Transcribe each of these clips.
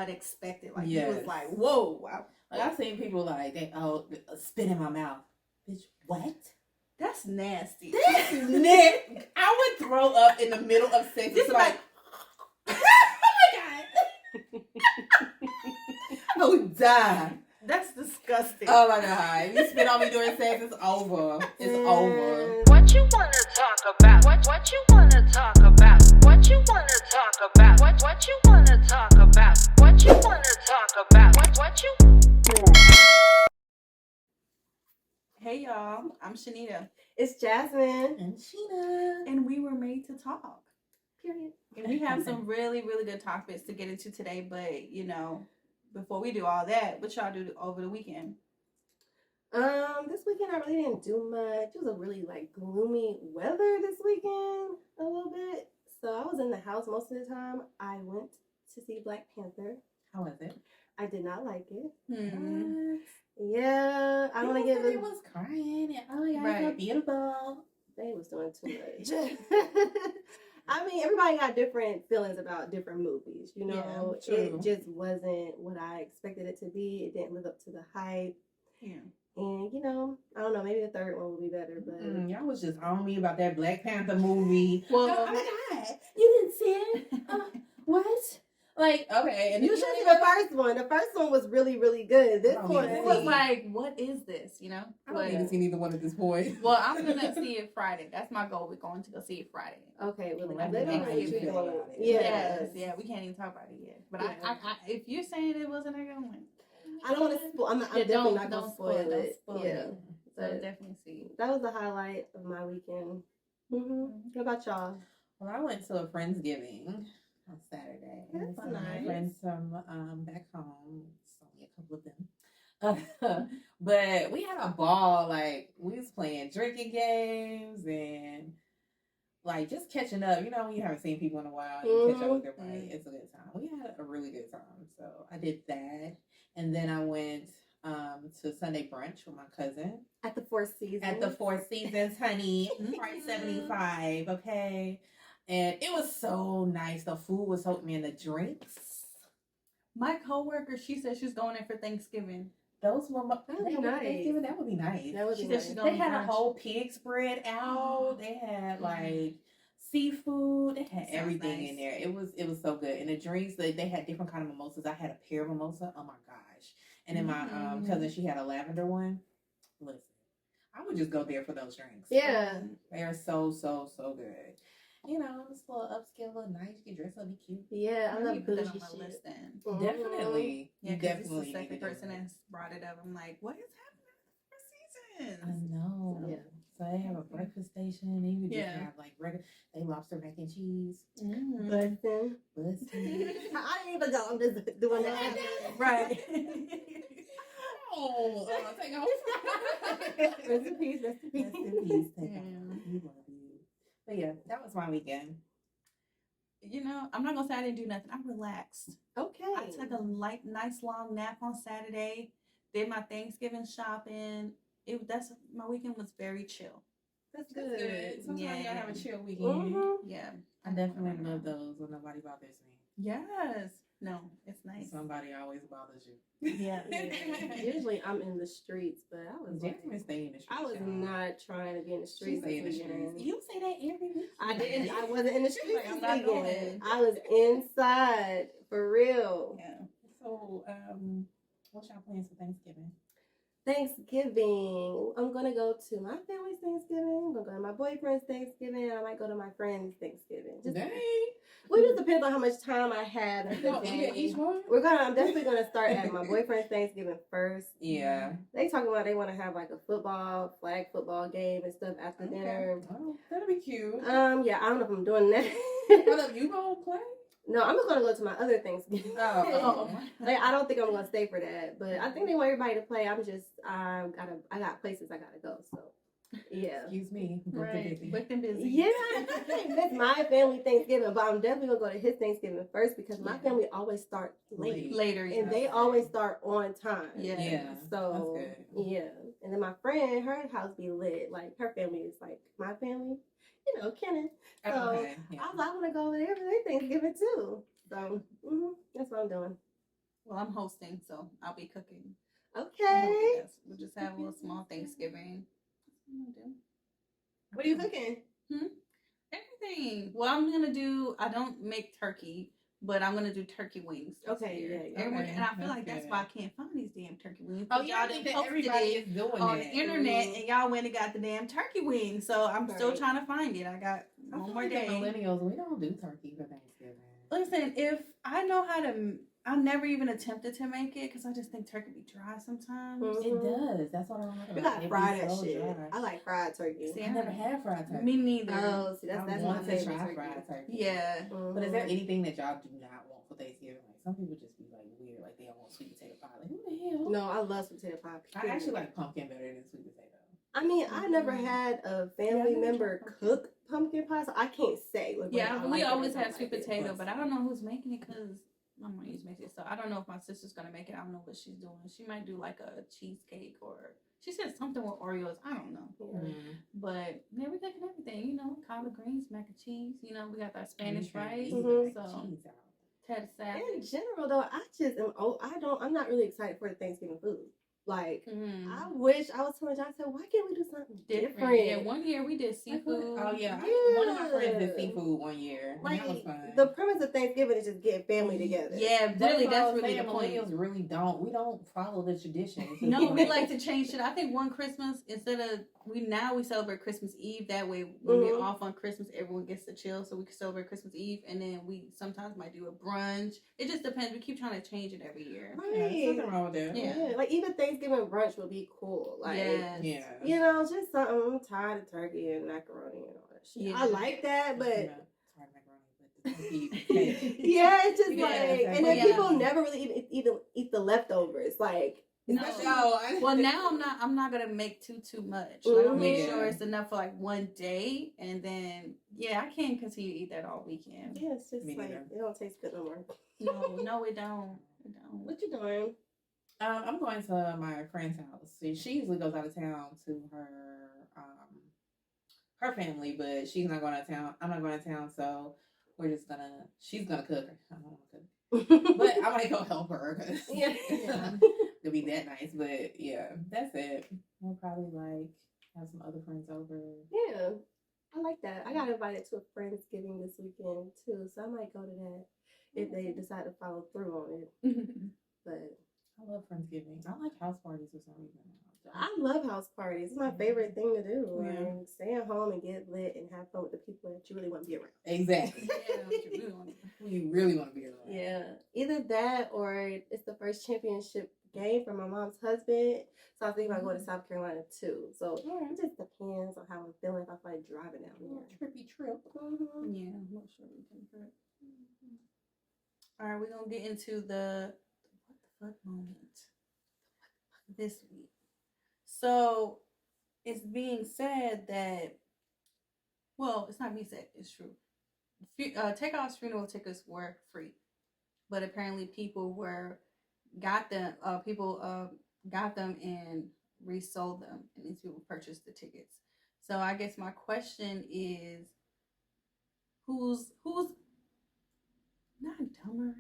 unexpected. Like, Yes. it was like, whoa. Wow. Like, I've seen people like, spit in my mouth. Bitch, what? That's nasty. That's Nick. I would throw up in the middle of sex. This It's like, oh my god. I would die. That's disgusting. Oh my god. If you spit on me during sex, it's over. It's over. What you wanna talk about? What you wanna talk about? What you wanna talk about? What you wanna talk about? What you wanna talk about? What you Hey y'all, I'm Shanita. It's Jasmine. And Sheena. And we were made to talk. Period. And we have some really, really good topics to get into today, but before we do all that, what y'all do over the weekend? This weekend I really didn't do much. It was a really gloomy weather this weekend a little bit. So I was in the house most of the time. I went to see Black Panther. How was it? I did not like it. What? Yeah, I want to give it. Was crying and oh yeah, Right. so beautiful. They was doing too much. I mean, everybody got different feelings about different movies. Yeah, true. It just wasn't what I expected it to be. It didn't live up to the hype. Yeah. And I don't know, maybe the third one will be better, but Y'all was just on me about that Black Panther movie. Well, oh my god, you didn't see it? What? Like, okay, and you should see the first one. The first one was really, really good. This Oh, one yeah. it was like, what is this? I don't need to see neither one at this point. Well, I'm gonna see it Friday. That's my goal. We're going to go see it Friday. okay, well, Let let me me know know how what you you feel think. about it. Yes. Yeah, we can't even talk about it yet. But Yeah. I if you're saying it wasn't a good one, I don't want to spoil. I'm definitely not gonna spoil it. Don't spoil Yeah, it. So but definitely see. that was the highlight of my weekend. What about y'all? Well, I went to a Friendsgiving on Saturday. That's Some of my nice. friends from back home. It's only a couple of them. But we had a ball. Like, we was playing drinking games and just catching up. When you haven't seen people in a while, you catch up with everybody. It's a good time. We had a really good time. So I did that. And then I went to Sunday brunch with my cousin. At the Four Seasons. At the Four Seasons, honey. Part 75, okay? And it was so nice. The food was so, man, the drinks. My coworker, she said she's going in for Thanksgiving. Those were That would be nice. Thanksgiving. That would be nice. That would She be said nice. she's They going had a brunch. whole pig spread out. They had seafood. They had Sounds everything nice. in there. It was so good. And the drinks, they had different kind of mimosas. I had a pear mimosa. Oh my gosh. And then my cousin, she had a lavender one. Listen, I would just go there for those drinks. Yeah. They are so, so, so good. Just a little upscale, a little nice. You can dress up, be cute. Yeah, I I love need to put that on bougie my shit. list then. Mhm. Definitely. Yeah, You because definitely this is the need to second do person it. that's brought it up. I'm like, what is happening at the Four I Seasons? know. Yeah. So they have a breakfast station. And you can just Yeah. have regular, they lobster mac and cheese. Mm-hmm. But then Busted. I didn't even go. I'm just doing that. Right. Oh, take off. Rest in peace. Rest in peace. Rest in peace. Take Yeah. off. We love you. But yeah, that was my weekend. I'm not gonna say I didn't do nothing. I relaxed. Okay. I took a nice long nap on Saturday. Did my Thanksgiving shopping. My weekend was very chill. That's That's good. good. Sometimes Yeah. y'all have a chill weekend. Mhm. Yeah. I definitely love those when nobody bothers me. Yes. No, it's nice. Somebody always bothers you. Yeah. Usually I'm in the streets, but I was Jasmine stay in the streets. I was y'all. not trying to be in the She streets. stay in the this streets. weekend. You say that every week. I didn't. I wasn't in the She's streets. like, I'm this not weekend. going. I was inside for real. Yeah. So, what's y'all plans for Thanksgiving? Thanksgiving. I'm gonna go to my family's Thanksgiving. I'm gonna go to my boyfriend's Thanksgiving. I might go to my friend's Thanksgiving. Dang. Well, it just depends on how much time I have at the Y'all eat at day. each one? I'm definitely gonna start at my boyfriend's Thanksgiving first. Yeah. They talking about they want to have a flag football game and stuff after dinner. Oh, that'll be cute. Yeah, I don't know if I'm doing that. Hold up, you gonna play? No, I'm just gonna go to my other Thanksgiving. Oh. I don't think I'm gonna stay for that, but I think they want everybody to play. I got places I gotta go, so yeah. Excuse me. Right. Booked and busy. Yeah, I can't miss my family Thanksgiving, but I'm definitely gonna go to his Thanksgiving first because my Yeah. family always start late. Later. And they always start on time. Yeah. Yeah. So That's good. yeah, and then my friend, her house be lit. Like her family is like my family, Kenneth. So Okay. Yeah. I want to go over there for their Thanksgiving too. So that's what I'm doing. Well, I'm hosting, so I'll be cooking. Okay. Yes, we'll just have a little small Thanksgiving. What are you cooking? Everything. Well, I don't make turkey, but I'm gonna do turkey wings. this Okay, year. yeah, Everyone, okay, and I feel that's like that's good. why I can't find these damn turkey wings. Oh, 'cause yeah, I done think that posted everybody it is doing on that. the internet, Mhm. and y'all went and got the damn turkey wings. So I'm still Right. trying to find it. I got I one feel more like day. the millennials, we don't do turkey for Thanksgiving. Listen, if I know how to, I never even attempted to make it because I just think turkey be dry sometimes. Mhm. It does. That's what I like You about gotta it. It fry be that so shit. dry. I like fried turkey. See, I never had fried turkey. Me neither. Oh, see, I that's my want to favorite try turkey. fried turkey. Yeah. But is there Mhm. anything that y'all do not want for Thanksgiving? Like some people just be like weird, like they don't want sweet potato pie. Like who the hell? No, I love sweet potato pie. I actually like pumpkin better than sweet potato. I mean, I never had a family never member tried pumpkin. cook pumpkin pie, so I can't say. Whether Yeah, I we like it or always don't have sweet like it. potato, but I don't know who's making it because my mom used to make it. So I don't know if my sister's gonna make it. I don't know what she's doing. She might do like a cheesecake or she said something with Oreos. I don't know. Yeah. But yeah, we're cooking everything. You know, collard greens, mac and cheese. You know, we got that Spanish rice. Mhm. So Cheese out. ted salad. In general, though, I just am. I'm not really excited for the Thanksgiving food. Like, Mm. I wish I was telling John, I said, why can't we do something different? Yeah, one year we did seafood. Oh yeah. Yeah. One of my friends did seafood one year. And Like, that was fun. the premise of Thanksgiving is just getting family together. Yeah, really, that's really the millennials point. really don't. We don't follow the traditions. No, we like to change shit. I think one Christmas instead of we celebrate Christmas Eve. That way, when we're Mhm. off on Christmas, everyone gets to chill, so we can celebrate Christmas Eve, and then we sometimes might do a brunch. It just depends. We keep trying to change it every year. Yeah, there's nothing Right. wrong with that. Yeah. Like, even Thanksgiving brunch would be cool. Like, Yes. Yeah. you know, just something. I'm tired of turkey and macaroni and all that shit. Yeah. I like that, but Yeah. Sorry, macaroni, but the turkey. yeah, it's just Yeah, like, exactly. and then Yeah. people never really even eat the leftovers. Like, No. especially Well, now I'm not gonna make too much. Like, I'll make Mhm. sure it's enough for like one day, and then yeah, I can't continue to eat that all weekend. yeah, it's just Me like neither. it don't taste good no more. No, it don't. It don't. What you doing? I'm going to my friend's house. She usually goes out of town to her family, but she's not going out of town. I'm not going out of town, so she's gonna cook. I don't want to cook, but I might go help her because Yeah. it'll be that nice. But yeah, that's it. We'll probably like have some other friends over. Yeah, I like that. I got invited to a Friendsgiving this weekend too, so I might go to that if they decide to follow through on it. But I love Friendsgiving. I like house parties for some reason. I love house parties. It's my favorite thing to do. Yeah. Like, stay at home and get lit and have fun with the people that you really want to be around. Exactly. You really want to be around. Yeah, either that or it's the first championship game for my mom's husband. So I was thinking about going to South Carolina too. So it just depends on how I'm feeling. If I feel like driving down there. Trippy trip. Mhm. Yeah, I'm not sure we can do it. All right, we're gonna get into the what the fuck moment this week. So it's being said that, well, it's not being said, it's true. Takeoff's funeral tickets were free, but apparently people got them and resold them, and these people purchased the tickets. So I guess my question is, who's not dumber,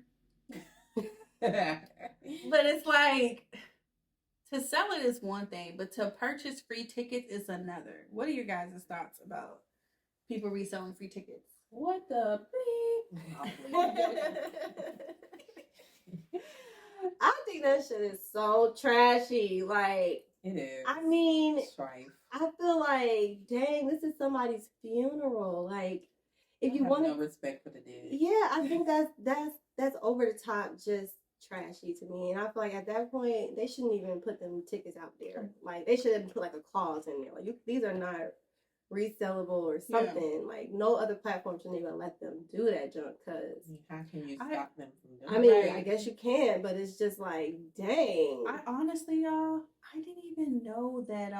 but it's like to sell it is one thing, but to purchase free tickets is another. What are your guys' thoughts about people reselling free tickets? What the I think that shit is so trashy. Like, It is. I mean, strife. I feel like, dang, this is somebody's funeral. Like, if you have want no to, respect for the dead. yeah, I think that's over the top, just trashy to me. And I feel like at that point, they shouldn't even put them tickets out there. Like, they should have put like a clause in there. Like, these are not resellable or something. Like, no other platform shouldn't even let them do that junk. Cause How can you stop them from doing I mean, that? I guess you can, but it's just like, dang. I honestly, y'all, I didn't even know that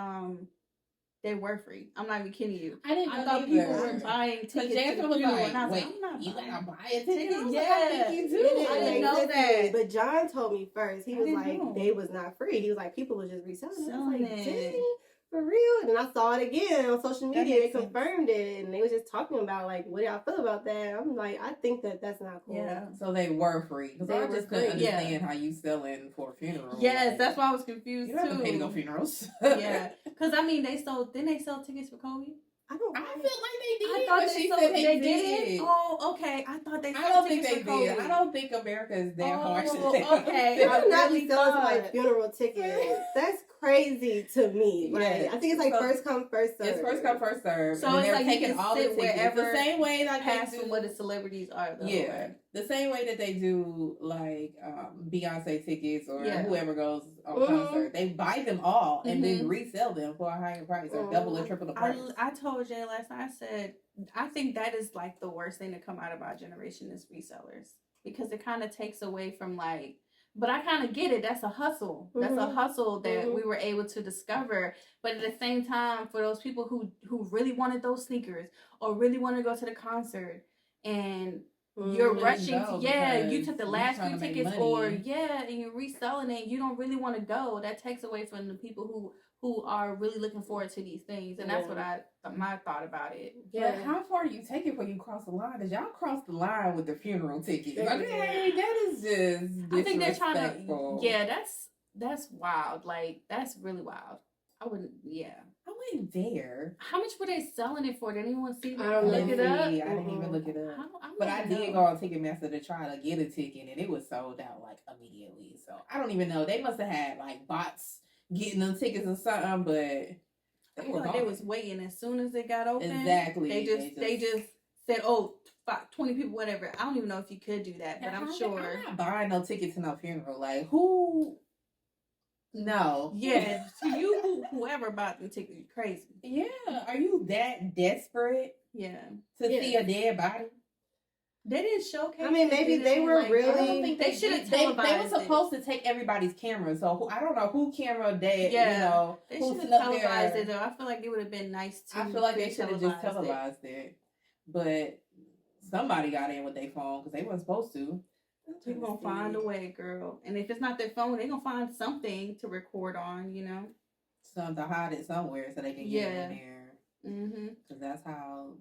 they were free. I'm not even kidding you. I didn't I know thought either. people were buying Because tickets. Jasmine was to the funeral, like, and I was wait, I'm not you buying gotta buy a ticket? I was Yeah. like, I think you It do. didn't I didn't make know sense to that. me, but John told me first. He was I didn't like, know. they was not free. He was like, people was just reselling it. I was like, Selling it. dang. for real? And then I saw it again on social That media. They makes sense. confirmed it, and they was just talking about like, what do y'all feel about that? I'm like, I think that's not cool. Yeah. So they were free. Because They I were just couldn't free, understand how you selling for a funeral. Yes, Like, that's why I was confused you don't have to pay to go too. funerals. Yeah, because I mean, didn't they sell tickets for Kobe? I don't. I feel like they did. I thought but they she sold. said They did. did. Oh, okay. I thought they. I sold don't think tickets they for did. Kobe. I don't think America is that harsh. Oh, okay. I I would not really be selling somebody's thought- funeral tickets. That's crazy to me. Like, Yes. I think it's like So, first come, first serve. It's first come, first serve. So and it's they're like you taking can all the sit tickets. wherever The same way like past they from do. what the celebrities are, though. Yeah, right? the same way that they do like Beyonce tickets or Yeah. whoever goes on Mhm. concert. They buy them all and then Mhm. resell them for a higher price or double or triple the price. I told Jay last night. I said I think that is like the worst thing to come out of our generation is resellers because it kind of takes away from like. But I kind of get it. That's a hustle. That's a Mhm. hustle that Mhm. we were able to discover. But at the same time, for those people who really wanted those sneakers or really wanted to go to the concert and you're Really rushing go to, you because took the you're last trying few to make tickets money. or and you're reselling it, you don't really want to go. That takes away from the people who are really looking forward to these things. And that's what my thought about it. Yeah, But- how far do you take it before you cross the line? Because y'all cross the line with the funeral tickets. They I did. mean, that is just I think they're trying to disrespectful. that's wild. Like that's really wild. I wouldn't I went there. How much were they selling it for? Did anyone see that? I don't Look know. it up. I didn't even look it up. But I wanna did know. go on Ticketmaster to try to get a ticket, and it was sold out like immediately. So I don't even know. They must have had like bots getting them tickets or something, but I they feel were like they gone. was waiting as soon as it got open. Exactly. They just said, "Oh, 20 people, whatever." I don't even know if you could do that, but And I'm sure. I'm not buying no ticket to no funeral. Like who? No. Yeah, to you, whoever bought the ticket, you crazy. Yeah. Are you that desperate Yeah, to see a dead body? they didn't showcase. I mean, it, maybe did they were Like, really- I don't think they should have They televised. were supposed to take everybody's camera, so I don't know who camera they. Yeah. You know, They who should have snuck televised their- it though. I feel like it would have been nice to. I feel like they have should have just televised it. televised it, but somebody got in with their phone because they weren't supposed to. They're gonna find a way, girl. And if it's not their phone, they're gonna find something to record on, you know? Something to hide it somewhere so they can get in there. Mm-hmm. Because that's how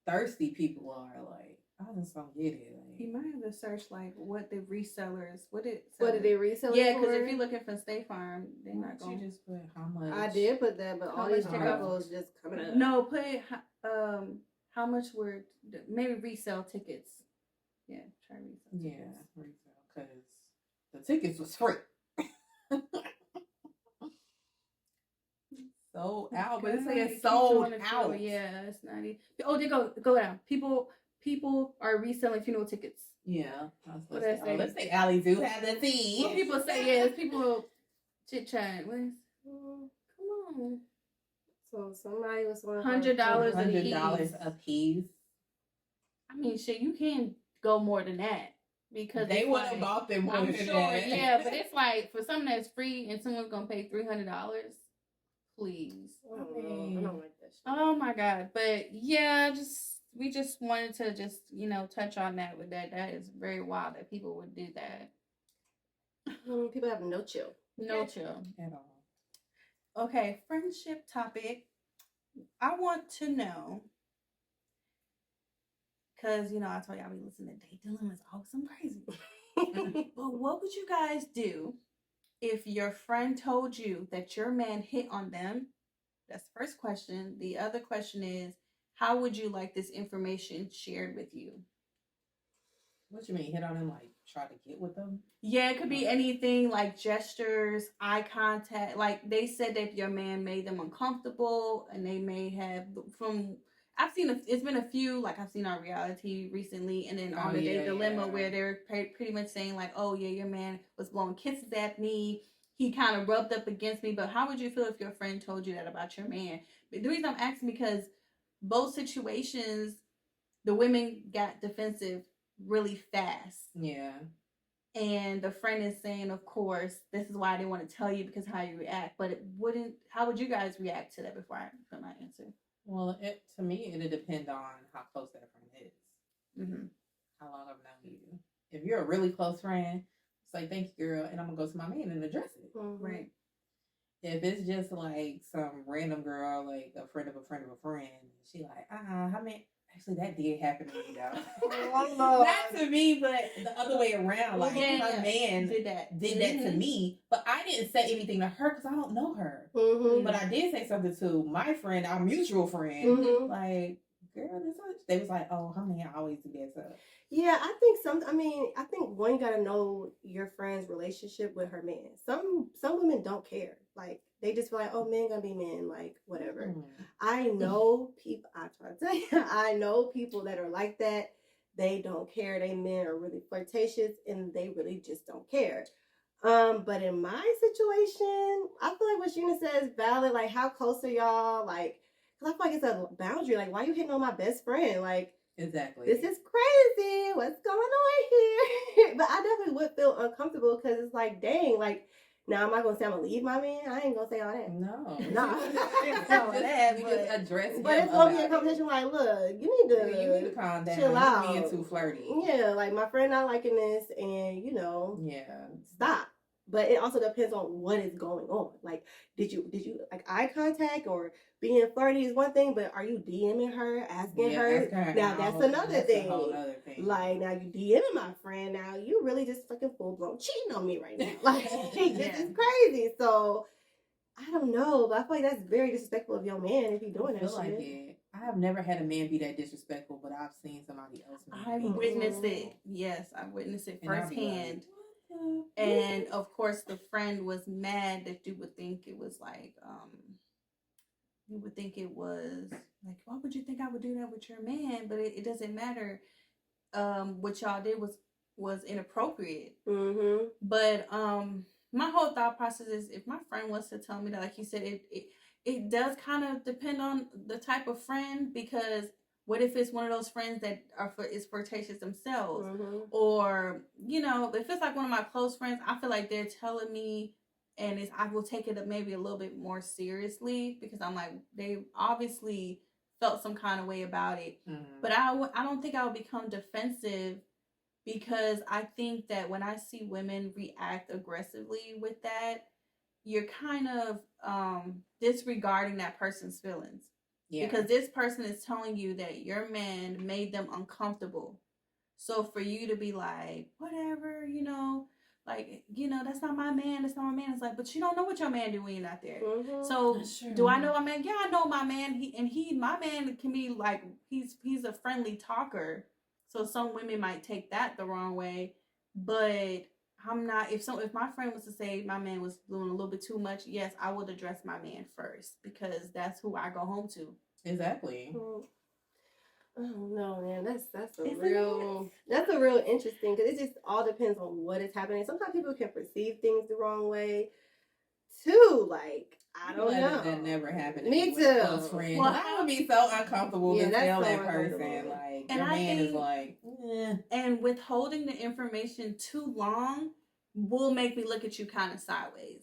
thirsty people are. Like, I just don't get it. Like, You might have to search like what the resellers, what did they resell? Yeah, it because for? if you're looking for State Farm, they're why not don't going you just put how much? I did put that, but How all these much they got? articles just coming up. No, put how much were maybe resale tickets. Yeah, try resale. Yeah, because the tickets was free. Sold out, but it's God, saying keep sold doing it, out. girl. Yeah, it's not. Oh, they go down. People are reselling funeral tickets. Yeah. What did I say? Let's say Allie do have the tea. What people say? Yes, people chit chat. Come on. So somebody was $100 $100 $100 a piece. I mean, shit, you can go more than that because They it's would have like- bought them more I'm than sure, that. yeah, but it's like for something that's free and someone's gonna pay $300. Please. I don't know. I don't like that shit. Oh my god. But yeah, we just wanted to just, touch on that with that. That is very wild that people would do that. People have no chill. No chill. At all. Okay, friendship topic. I want to know, because, I told you I be listening to Date Dilemmas. Oh, some crazy. But what would you guys do if your friend told you that your man hit on them? That's the first question. The other question is, how would you like this information shared with you? What you mean? Hit on them, like try to get with them? Yeah, it could be anything like gestures, eye contact. Like they said that your man made them uncomfortable, and they may have I've seen it's been a few, like I've seen on reality recently, and then on the Date Dilemma where they're pretty much saying like, oh yeah, your man was blowing kisses at me. He kind of rubbed up against me. But how would you feel if your friend told you that about your man? But the reason I'm asking because both situations, the women got defensive really fast. Yeah. And the friend is saying, of course, this is why I didn't want to tell you because how you react. But how would you guys react to that before I put my answer? Well, to me, it'll depend on how close that friend is. Mm-hmm. How long I've known you. If you're a really close friend, it's like, thank you, girl, and I'm going to go to my man and address it. Right. If it's just like some random girl, like a friend of a friend of a friend, she like, how many? Actually, that did happen to me though. Oh, Not to me, but the other way around. Like her man did that. to me, but I didn't say anything to her because I don't know her. Mm-hmm. But I did say something to my friend, our mutual friend. Mm-hmm. Like, girl, this. They was like, oh, her man always do that stuff. Yeah, I think I think one, you gotta know your friend's relationship with her man. Some women don't care. Like they just feel like, oh, men gonna be men, like whatever. I know people. I try to tell you, I know people that are like that. They don't care. They men are really flirtatious, and they really just don't care. But in my situation, I feel like what Sheena said is valid. Like, how close are y'all? Like, cause I feel like it's a boundary. Like, why you hitting on my best friend? Like. Exactly. This is crazy. What's going on here? But I definitely would feel uncomfortable because it's like, dang, like, now I'm not going to say I'm going to leave my man. I ain't going to say all that. No. No. We just address him. But it's going to be a conversation like, look, you need to calm down. chill out. You're being too flirty. Yeah, like, my friend not liking this and, stop. But it also depends on what is going on. Like, did you like eye contact or being flirty is one thing, but are you DMing her, asking her? Now that's another thing. A whole other thing. Like now you DMing my friend. Now you really just fucking full blown cheating on me right now. Like this is crazy. So I don't know, but I feel like that's very disrespectful of your man if you're doing that shit. Like it. I have never had a man be that disrespectful, but I've seen somebody else. I witnessed it. Yes, I witnessed it firsthand. And of course, the friend was mad that you would think it was like, why would you think I would do that with your man? But it doesn't matter. What y'all did was inappropriate. Mm-hmm. But my whole thought process is if my friend wants to tell me that, like you said, it does kind of depend on the type of friend, because what if it's one of those friends that is flirtatious themselves? Mm-hmm. Or, if it's like one of my close friends, I feel like they're telling me, and I will take it maybe a little bit more seriously, because I'm like, they obviously felt some kind of way about it. Mm-hmm. But I don't think I would become defensive, because I think that when I see women react aggressively with that, you're kind of disregarding that person's feelings. Yeah. Because this person is telling you that your man made them uncomfortable. So for you to be like, whatever, that's not my man, that's not my man. It's like, but you don't know what your man doing when you're not there. Mm-hmm. So do I know my man? Yeah, I know my man. My man can be like, he's a friendly talker. So some women might take that the wrong way, but I'm not. If my friend was to say my man was doing a little bit too much, yes, I would address my man first, because that's who I go home to. Exactly. Oh no, man, that's a real interesting, because it just all depends on what is happening. Sometimes people can perceive things the wrong way too. Like I don't know. That never happened to me with a close friend. Well, I would be so uncomfortable to tell that person, like, and your man is like, and withholding the information too long will make me look at you kind of sideways.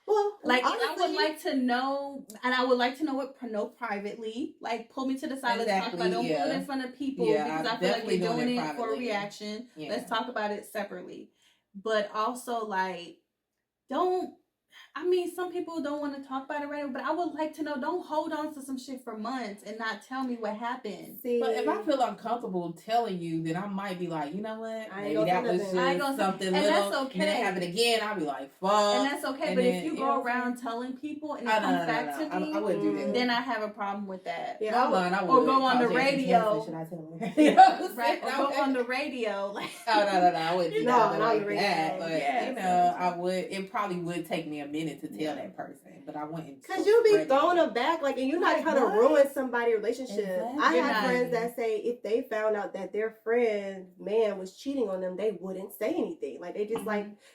Well, like, honestly, I would like to know, and I would like to know privately. Like, pull me to the side. Let's talk about it. Don't pull it in front of people, because I feel like you're doing it for a reaction. Yeah. Let's talk about it separately. But also, like, some people don't want to talk about it right now, but I would like to know, don't hold on to some shit for months and not tell me what happened. See, but if I feel uncomfortable telling you, then I might be like, you know what? Maybe that was just something and little. That's okay. And then it happened again, I'll be like, fuck. And that's okay. But if you go around telling people and it comes back to me, I wouldn't do that. Then I have a problem with that. Yeah, I would. Or go on the radio. Should I tell them? Right. Or go on the radio. No, I wouldn't do that. Not that. But, I would. It probably would take me a minute to tell that person. But I wouldn't. Because you'll be thrown aback, like, and you're not trying to ruin somebody's relationship. Exactly. I have friends that say if they found out that their friend's man was cheating on them, they wouldn't say anything. Like, they just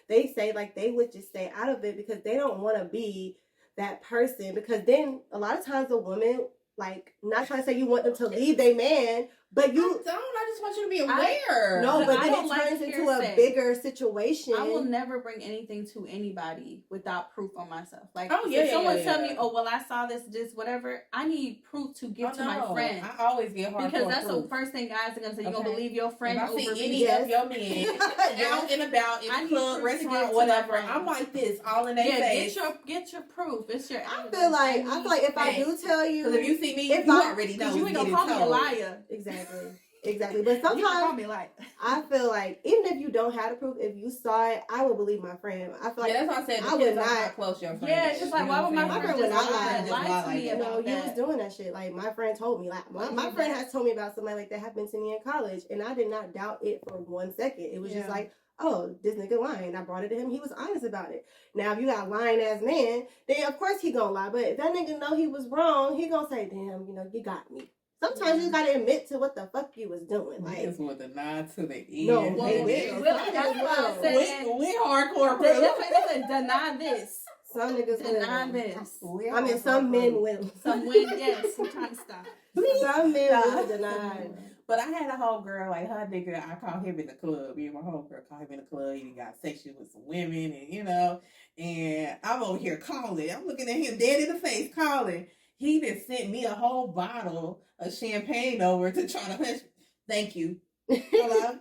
they say, like, they would just stay out of it because they don't want to be that person. Because then a lot of times a woman, like, not trying to say you want them to leave their man, But I you don't. I just want you to be aware. no, But but I then don't it like turns into a hearsay. bigger situation. I will never bring anything to anybody without proof on myself. Like, Oh, yeah, if yeah, someone yeah, tell yeah. me, "Oh, well, I saw this, whatever," I need proof to give Oh, to my no. friend I always get hardcore because that's proof. the first thing guys are gonna say. You Okay. gonna believe your friend If I see over any me? Yes. of your men out and about in I a need club, proof to give restaurant, to my whatever, friends. I'm like this, all in their Yeah, face. get your proof. It's your. I evidence. feel like need if I do facts. tell you, Because if you see me, if you I- already know. 'Cause you ain't gonna call me a liar. Exactly. But You can call sometimes me a liar. I feel like even if you don't have the proof, if you saw it, I will believe my friend. I feel like Yeah, that's why I said I would depends on how not- close your friend Yeah, is. it's just like, You why know would what my I'm friend friend just would not lie lie. to me Just you know, about you was that? doing that shit. Like my friend told me, like my friend has told me about something like that happened to me in college, and I did not doubt it for 1 second. It was just Yeah. like, oh, this nigga lying. I brought it to him. He was honest about it. Now, if you got a lying ass man, then of course he gonna lie. But if that nigga know he was wrong, he gonna say, damn, you got me. Sometimes you gotta admit to what the fuck you was doing. Like, Niggas with a nod to the ear. No, Well, they we- will. that's why I said we hardcore They deny this. some niggas Deny will. this. I mean, some men will. Some win, yes. Some trying to stop. Some men will Stop. deny. But I had a whole girl, like her nigga, I called him in the club. Me and my whole girl called him in the club. He got sexual with some women, and I'm over here calling. I'm looking at him dead in the face, calling. He just sent me a whole bottle of champagne over to try to hush. Thank you. Hello?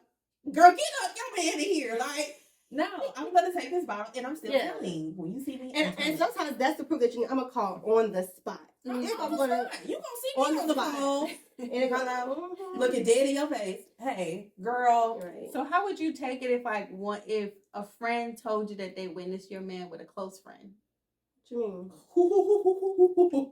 Girl, get up, your man in here. Like, no, I'm gonna take this bottle, and I'm still Yeah. telling. When you see me, And sometimes that's the proof that I'm gonna call on the spot. you If I'm gonna gonna see me on the phone, and it goes out, looking dead in your face. Hey, girl. Right. So how would you take it if a friend told you that they witnessed your man with a close friend? What you mean?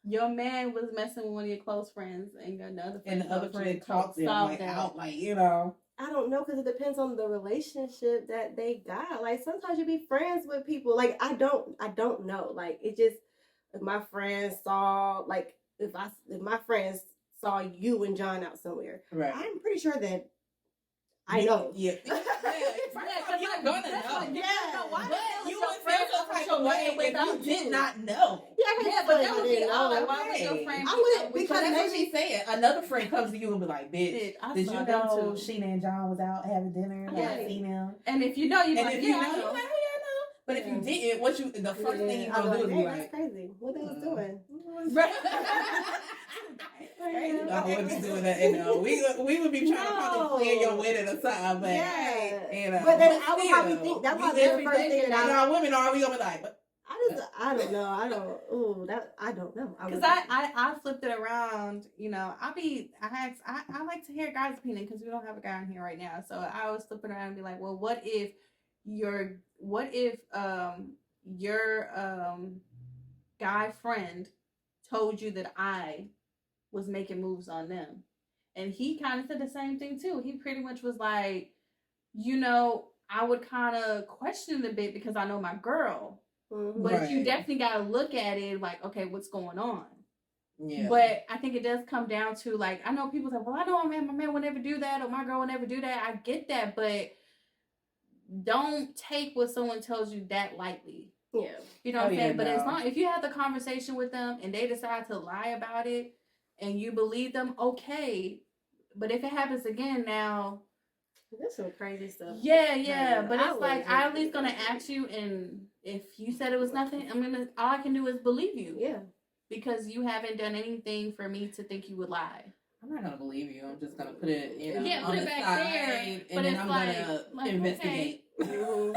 Your man was messing with one of your close friends, and the other friend And the other told you friend to talks them solve like that. out, like, you know. I don't know because it depends on the relationship that they got. Like sometimes you be friends with people. Like I don't know. Like it just if my friends saw like if my friends saw you and John out somewhere, Right. I'm pretty sure that I know. Yeah. Yeah, First you're like, gonna that's know. like, you don't know why the hell But is you your would friend feel some with type your of way man if without you did you? not know. Yeah, but that would be odd. know. Why would your friend? I be would- out with because your- That's what she said. Another friend comes to you and be like, bitch, Bitch, I did saw you them know too. Sheena and John was out having dinner? Like, I Yeah. seen them. And if you know, you And like, if yeah, you I know, you're know. like, oh, yeah, I know. But if you didn't, the first thing you're I'm going to do is be hey, like, that's crazy. What they was doing? You know, I wouldn't be doing that. We would be trying to probably plan your wedding or something, but Yeah. But then I would probably still, think that's we probably the definitely first thing thinking that now women are we gonna be like, what? I don't know. I don't know. Because I flipped it around, I like to hear guys' opinion because we don't have a guy in here right now. So I always flip it around and be like, well, what if your guy friend told you that I was making moves on them? And he kind of said the same thing too. He pretty much was like, I would kind of question it a bit because I know my girl. Mhm. But you Right. definitely got to look at it like, okay, what's going on? Yeah. But I think it does come down to like, I know people say, well, I know my man will never do that or my girl will never do that. I get that, but don't take what someone tells you that lightly. Yeah. You know what I'm Oh, saying? yeah, But as no. long if you have the conversation with them and they decide to lie about it and you believe them, okay. But if it happens again now, That's some crazy stuff. yeah. But I it's like wouldn't I at do least gonna that. ask you, and if you said it was nothing, all I can do is believe you. Yeah. Because you haven't done anything for me to think you would lie. I'm not gonna believe you. I'm just gonna put it, Yeah, on put it the back side, there, and but then it's I'm like- gonna like, investigate. Mhm.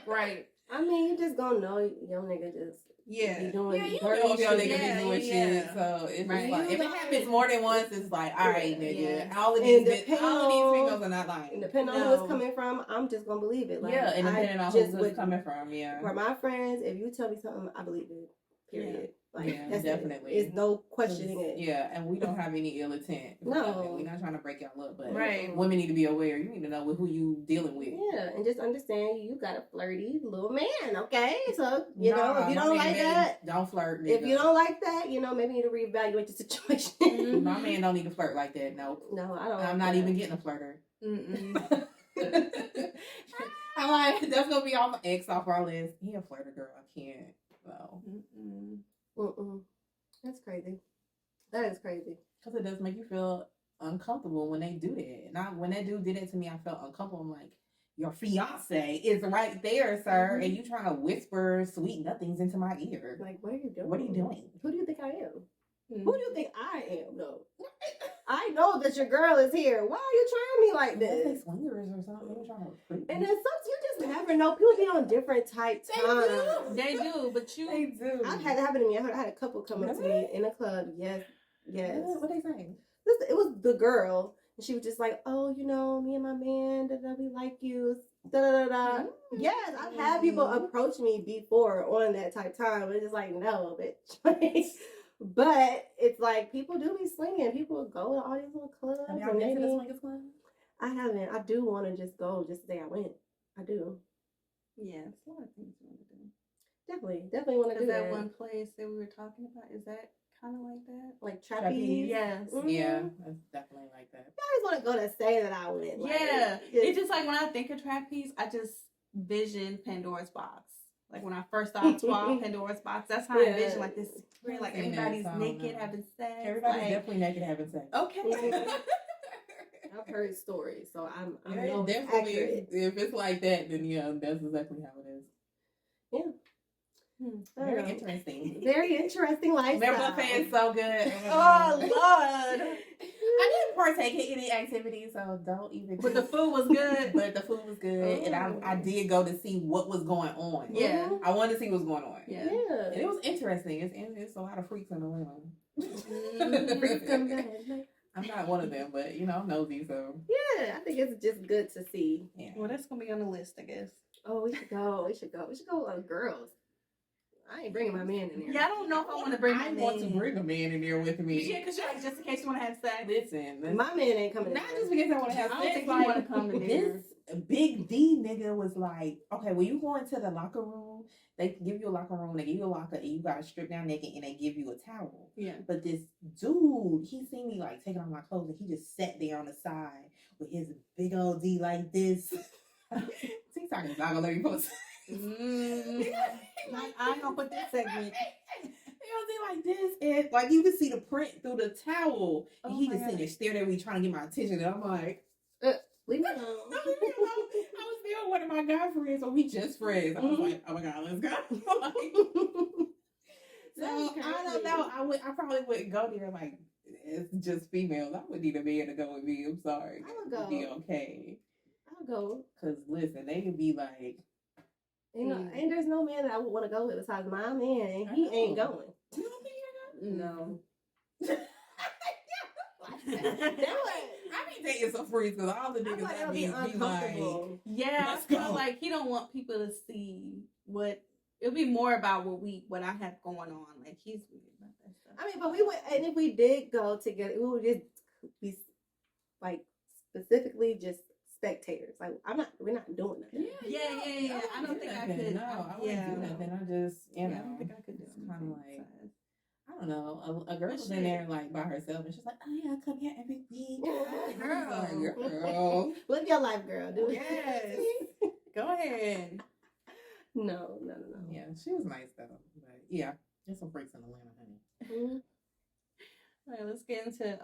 Right. I mean, you just gonna know your nigga just be doing Yeah, you dirty know if your shit. nigga be doing shit. So it's Right. just like if You it know- happens more than once, it's like, all right, Yeah. nigga. Yeah. All of And these depending on- females are not lying. And depending on who No. it's coming from, I'm just gonna believe it. Like, Yeah, and depending I on just who would- it's coming from, yeah. For my friends, if you tell me something, I believe it. Period. Like, Yeah, that's definitely. It's no questioning it. Yeah, and we don't have any ill intent. No. We're not trying to break y'all up, but Right. women need to be aware. You need to know who you dealing with. Yeah, and just understand you got a flirty little man, okay? So, you know, Nah, if you my don't man like better- that, don't flirt. if Nigga. you don't like that, maybe you need to reevaluate the situation. Mhm. My man don't need to flirt like that. No, No, I don't. I'm not even getting a flirter. Mm-mm. I'm like, that's gonna be all my ex off our list. He a flirter, girl. I can't. So, Mm-mm. Mm-mm. That's crazy. That is crazy. because it does make you feel uncomfortable when they do that. And when that dude did it to me, I felt uncomfortable. I'm like, your fiance is right there, sir, and you trying to whisper sweet nothings into my ear. Like, what are you doing? What are you doing? Who do you think I am? Mm. Who do you think I am, though? I know that your girl is here. Why are you trying me like They this? swingers or something. They're trying to recruit And me. then some you just never know. People be on different type They times. do. They do, but you. They do. I've had it happen to me. I had a couple come up to me in a club. Yes. What they saying? It was the girl. And she was just like, oh, you know, me and my man, we like you. Da, da, da, da. Yes, I've had people approach me before on that type time. It's just like, no, bitch. But it's like people do be slinging. People go to all these little clubs. Have y'all and been to they the be- swingers club? I haven't. I do want to just go just to say I went. I do. Yeah, it's a lot of things you want to do. Definitely want to do Is that that. one place that we were talking about? Is that kind of like that? Like Trapeze? trapeze. Yes. Mhm. Yeah, that's definitely like that. I always want to go to say that I went. Like, Yeah, it's just like when I think of trapeze, I just vision Pandora's box. Like when I first saw Pandora's box, that's how I Yeah. envision like this, where like Seen that everybody's song, naked though. having sex. Everybody's like, definitely naked having sex. okay. I've heard stories, so I'm Yeah, know it's definitely. accurate. If it's like that, then yeah, that's exactly how it is. Very Um, interesting. Very interesting lifestyle. Remember buffet is so good. Oh Lord! I didn't partake in any activity, so don't even. But the food was good. But the food was good, and I did go to see what was going on. Yeah. Mhm. I wanted to see what's going on. Yeah. And it Yeah. was interesting. It's a lot of freaks in the room. Freaks come back at night. I'm not one of them, but you know, I'm nosy, so Yeah, I think it's just good to see. yeah. Well, that's gonna be on the list, I guess. Oh, we should go. We should go. We should go with girls. I ain't bringing my man in there. Yeah, I don't know if I want to bring my I want to man. bring a man in there with me. Yeah, because you're like, just in case you want to have sex. Listen, My man ain't coming in not there. just because I want to have I don't sex. think you Like, wanna come in there. this big D nigga was like, okay, when you go into the locker room, they give you a locker room, they give you a locker, and you gotta strip down naked, and they give you a towel. Yeah. But this dude, he seen me like taking off my clothes, and he just sat there on the side with his big old D like this. TikTok is not gonna let me post. I ain't gonna put that segment. He like this, and like you can see the print through the towel, and Oh he my just sitting there staring at me, trying to get my attention, and I'm like, Leave me I alone. was there with one of my guy friends, so we just friends. I was Mm-hmm. like, oh my god, let's go. So I don't know. I probably wouldn't go there like it's just females. I would need a man to go with me. I'm sorry. I would It would be go. okay. I'll go. Cause listen, they could be like, You know, and there's no man that I would want to go with besides my man, and he I ain't know. going. you don't think you're No. I be dating some freaks because all the I niggas feel like that it'll be be like, uncomfortable. Yeah, I Let's feel go. like he don't want people to see what. It'll be more about what I have going on. Like he's weird about that stuff. I mean, but we would, and if we did go together, we would just be like specifically just spectators. Like we're not doing nothing. Yeah. I don't think I could. No, I wouldn't yeah. do nothing. I just, you know, I don't think I could do it's anything. kind of like. besides- I don't know. A girl But was shit. in there like by herself, and she's like, "Oh yeah, I come here every week." Girl. Girl. Live your life, girl. Do it. Yes. Go ahead. No. Yeah, she was nice though. But yeah, there's some freaks in Atlanta, honey. Mhm. All right, let's get into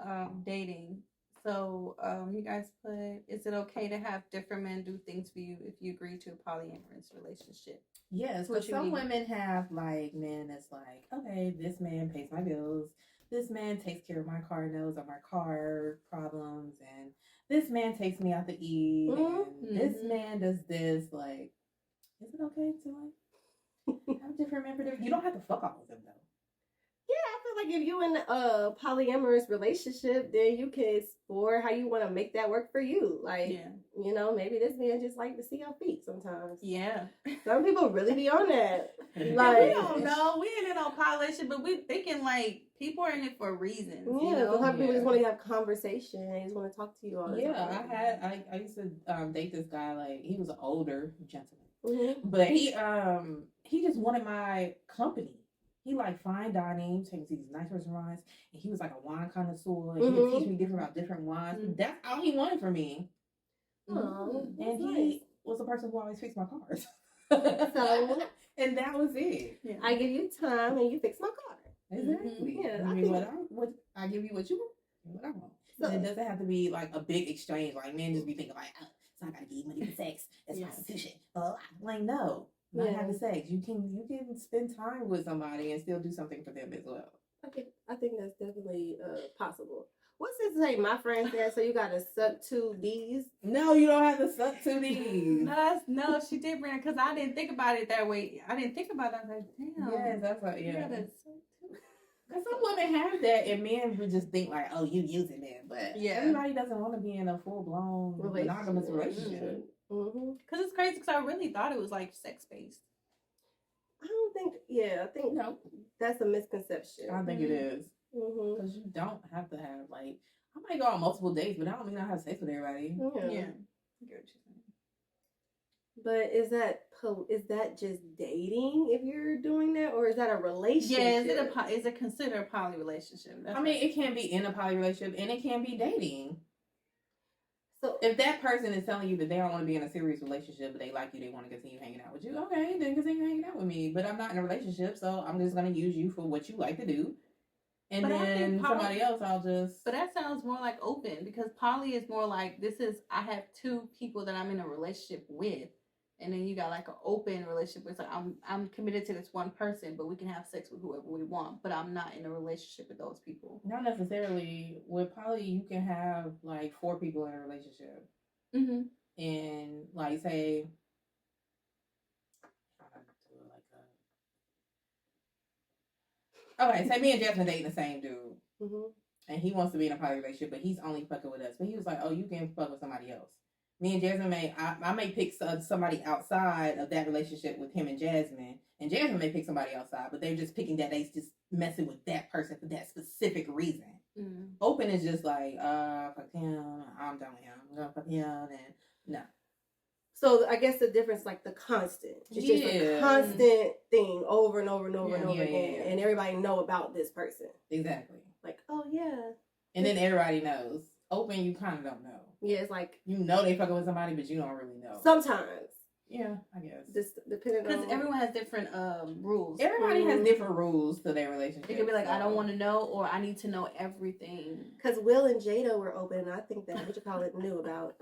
dating. So, you guys put, is it okay to have different men do things for you if you agree to a polyamorous relationship? Yes, What but you some mean? women have like men that's like, okay, this man pays my bills, this man takes care of my car notes or my car problems, and this man takes me out to eat, and this Mhm. man does this. Like, is it okay to like have different men for different? You don't have to fuck all of them though. Yeah, I feel like if you in a polyamorous relationship, then you can explore how you want to make that work for you. Like, Yeah. you know, maybe this man just like to see your feet sometimes. Yeah. Some people really be on that. Like, Like, we don't know. We ain't in no polyation, but we thinking like people are in it for reasons. Yeah, You know? sometimes people Yeah. just want to have conversation. They just want to talk to you all the Yeah, time. I used to date this guy. Like, he was an older gentleman. Mhm. But he just wanted my company. He like fine dining, takes these nice restaurants, and he was like a wine connoisseur. And he would teach me different about different wines. Mhm. That's all he wanted from me. Oh, that's And nice. he was the person who always fixed my cars. So and that was it. Yeah. I give you time and you fix my car. Exactly. Yeah, I I mean, think- what I give you what you want, and what I want. So- it doesn't have to be like a big exchange. Like men just be thinking like, oh, so I gotta give you money for sex. That's Yeah. prostitution. Like no, not Yeah. having sex. You can spend time with somebody and still do something for them as well. I think that's definitely possible. What's it say? My friend said, so you gotta suck 2 D's. No, you don't have to suck 2 D's. No, she did bring it because I didn't think about it that way. I didn't think about it. I was like, damn. Yes, that's what. you Yeah. gotta- Because some women have that, and men would just think like, "Oh, you using it," but Yeah. everybody doesn't want to be in a full blown monogamous relationship. Mm-hmm. Because it's crazy because I really thought it was like sex based. I don't think. Yeah, I think No, that's a misconception. I think it is Mm-hmm. because you don't have to have like. I might go on multiple dates, but I don't mean I have sex with everybody. Yeah. I get what you're saying. But is that just dating if you're doing that, or is that a relationship? Yeah, is it considered a poly relationship? I mean, it can be in a poly relationship, and it can be dating. So If that person is telling you that they don't want to be in a serious relationship, but they like you, they want to continue hanging out with you, okay, then continue hanging out with me. But I'm not in a relationship, so I'm just going to use you for what you like to do. And But I then think somebody else, I'll just. But that sounds more like open because poly is more like I have 2 people that I'm in a relationship with, and then you got like an open relationship where it's like I'm committed to this one person, but we can have sex with whoever we want, but I'm not in a relationship with those people. Not necessarily. With poly, you can have like 4 people in a relationship. Mm-hmm. And like, say. Okay, say me and Jasmine dating the same dude. mm-hmm. And he wants to be in a poly relationship, but he's only fucking with us. But he was like, "Oh, you can fuck with somebody else." Me and Jasmine I may pick somebody outside of that relationship with him and Jasmine may pick somebody outside, but they're just picking that they just messing with that person for that specific reason. Mm-hmm. Open is just like, fuck him, I'm done with him, I'm gonna fuck him, and no. So I guess the difference, like the constant, it's just a Yeah. constant thing over and over and over Yeah, and over again, yeah. and everybody know about this person. Exactly. Like, oh yeah, And then everybody knows. Open, you kind of don't know. yeah. It's like You know they fucking with somebody, but you don't really know. sometimes, Yeah, I guess. just depending Because on everyone has different rules. Everybody has different rules to their relationship. It could be like, I don't so- want to know, or I need to know everything. Because Will and Jada were open, and I think that knew about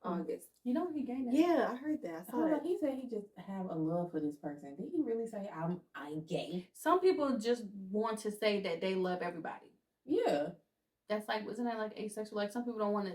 August. You know he gay now. Yeah, I heard that. I saw Hold that. on, he said he just have a love for this person. Did he really say I'm gay? Some people just want to say that they love everybody. Yeah. That's like, wasn't that like asexual? Like some people don't want to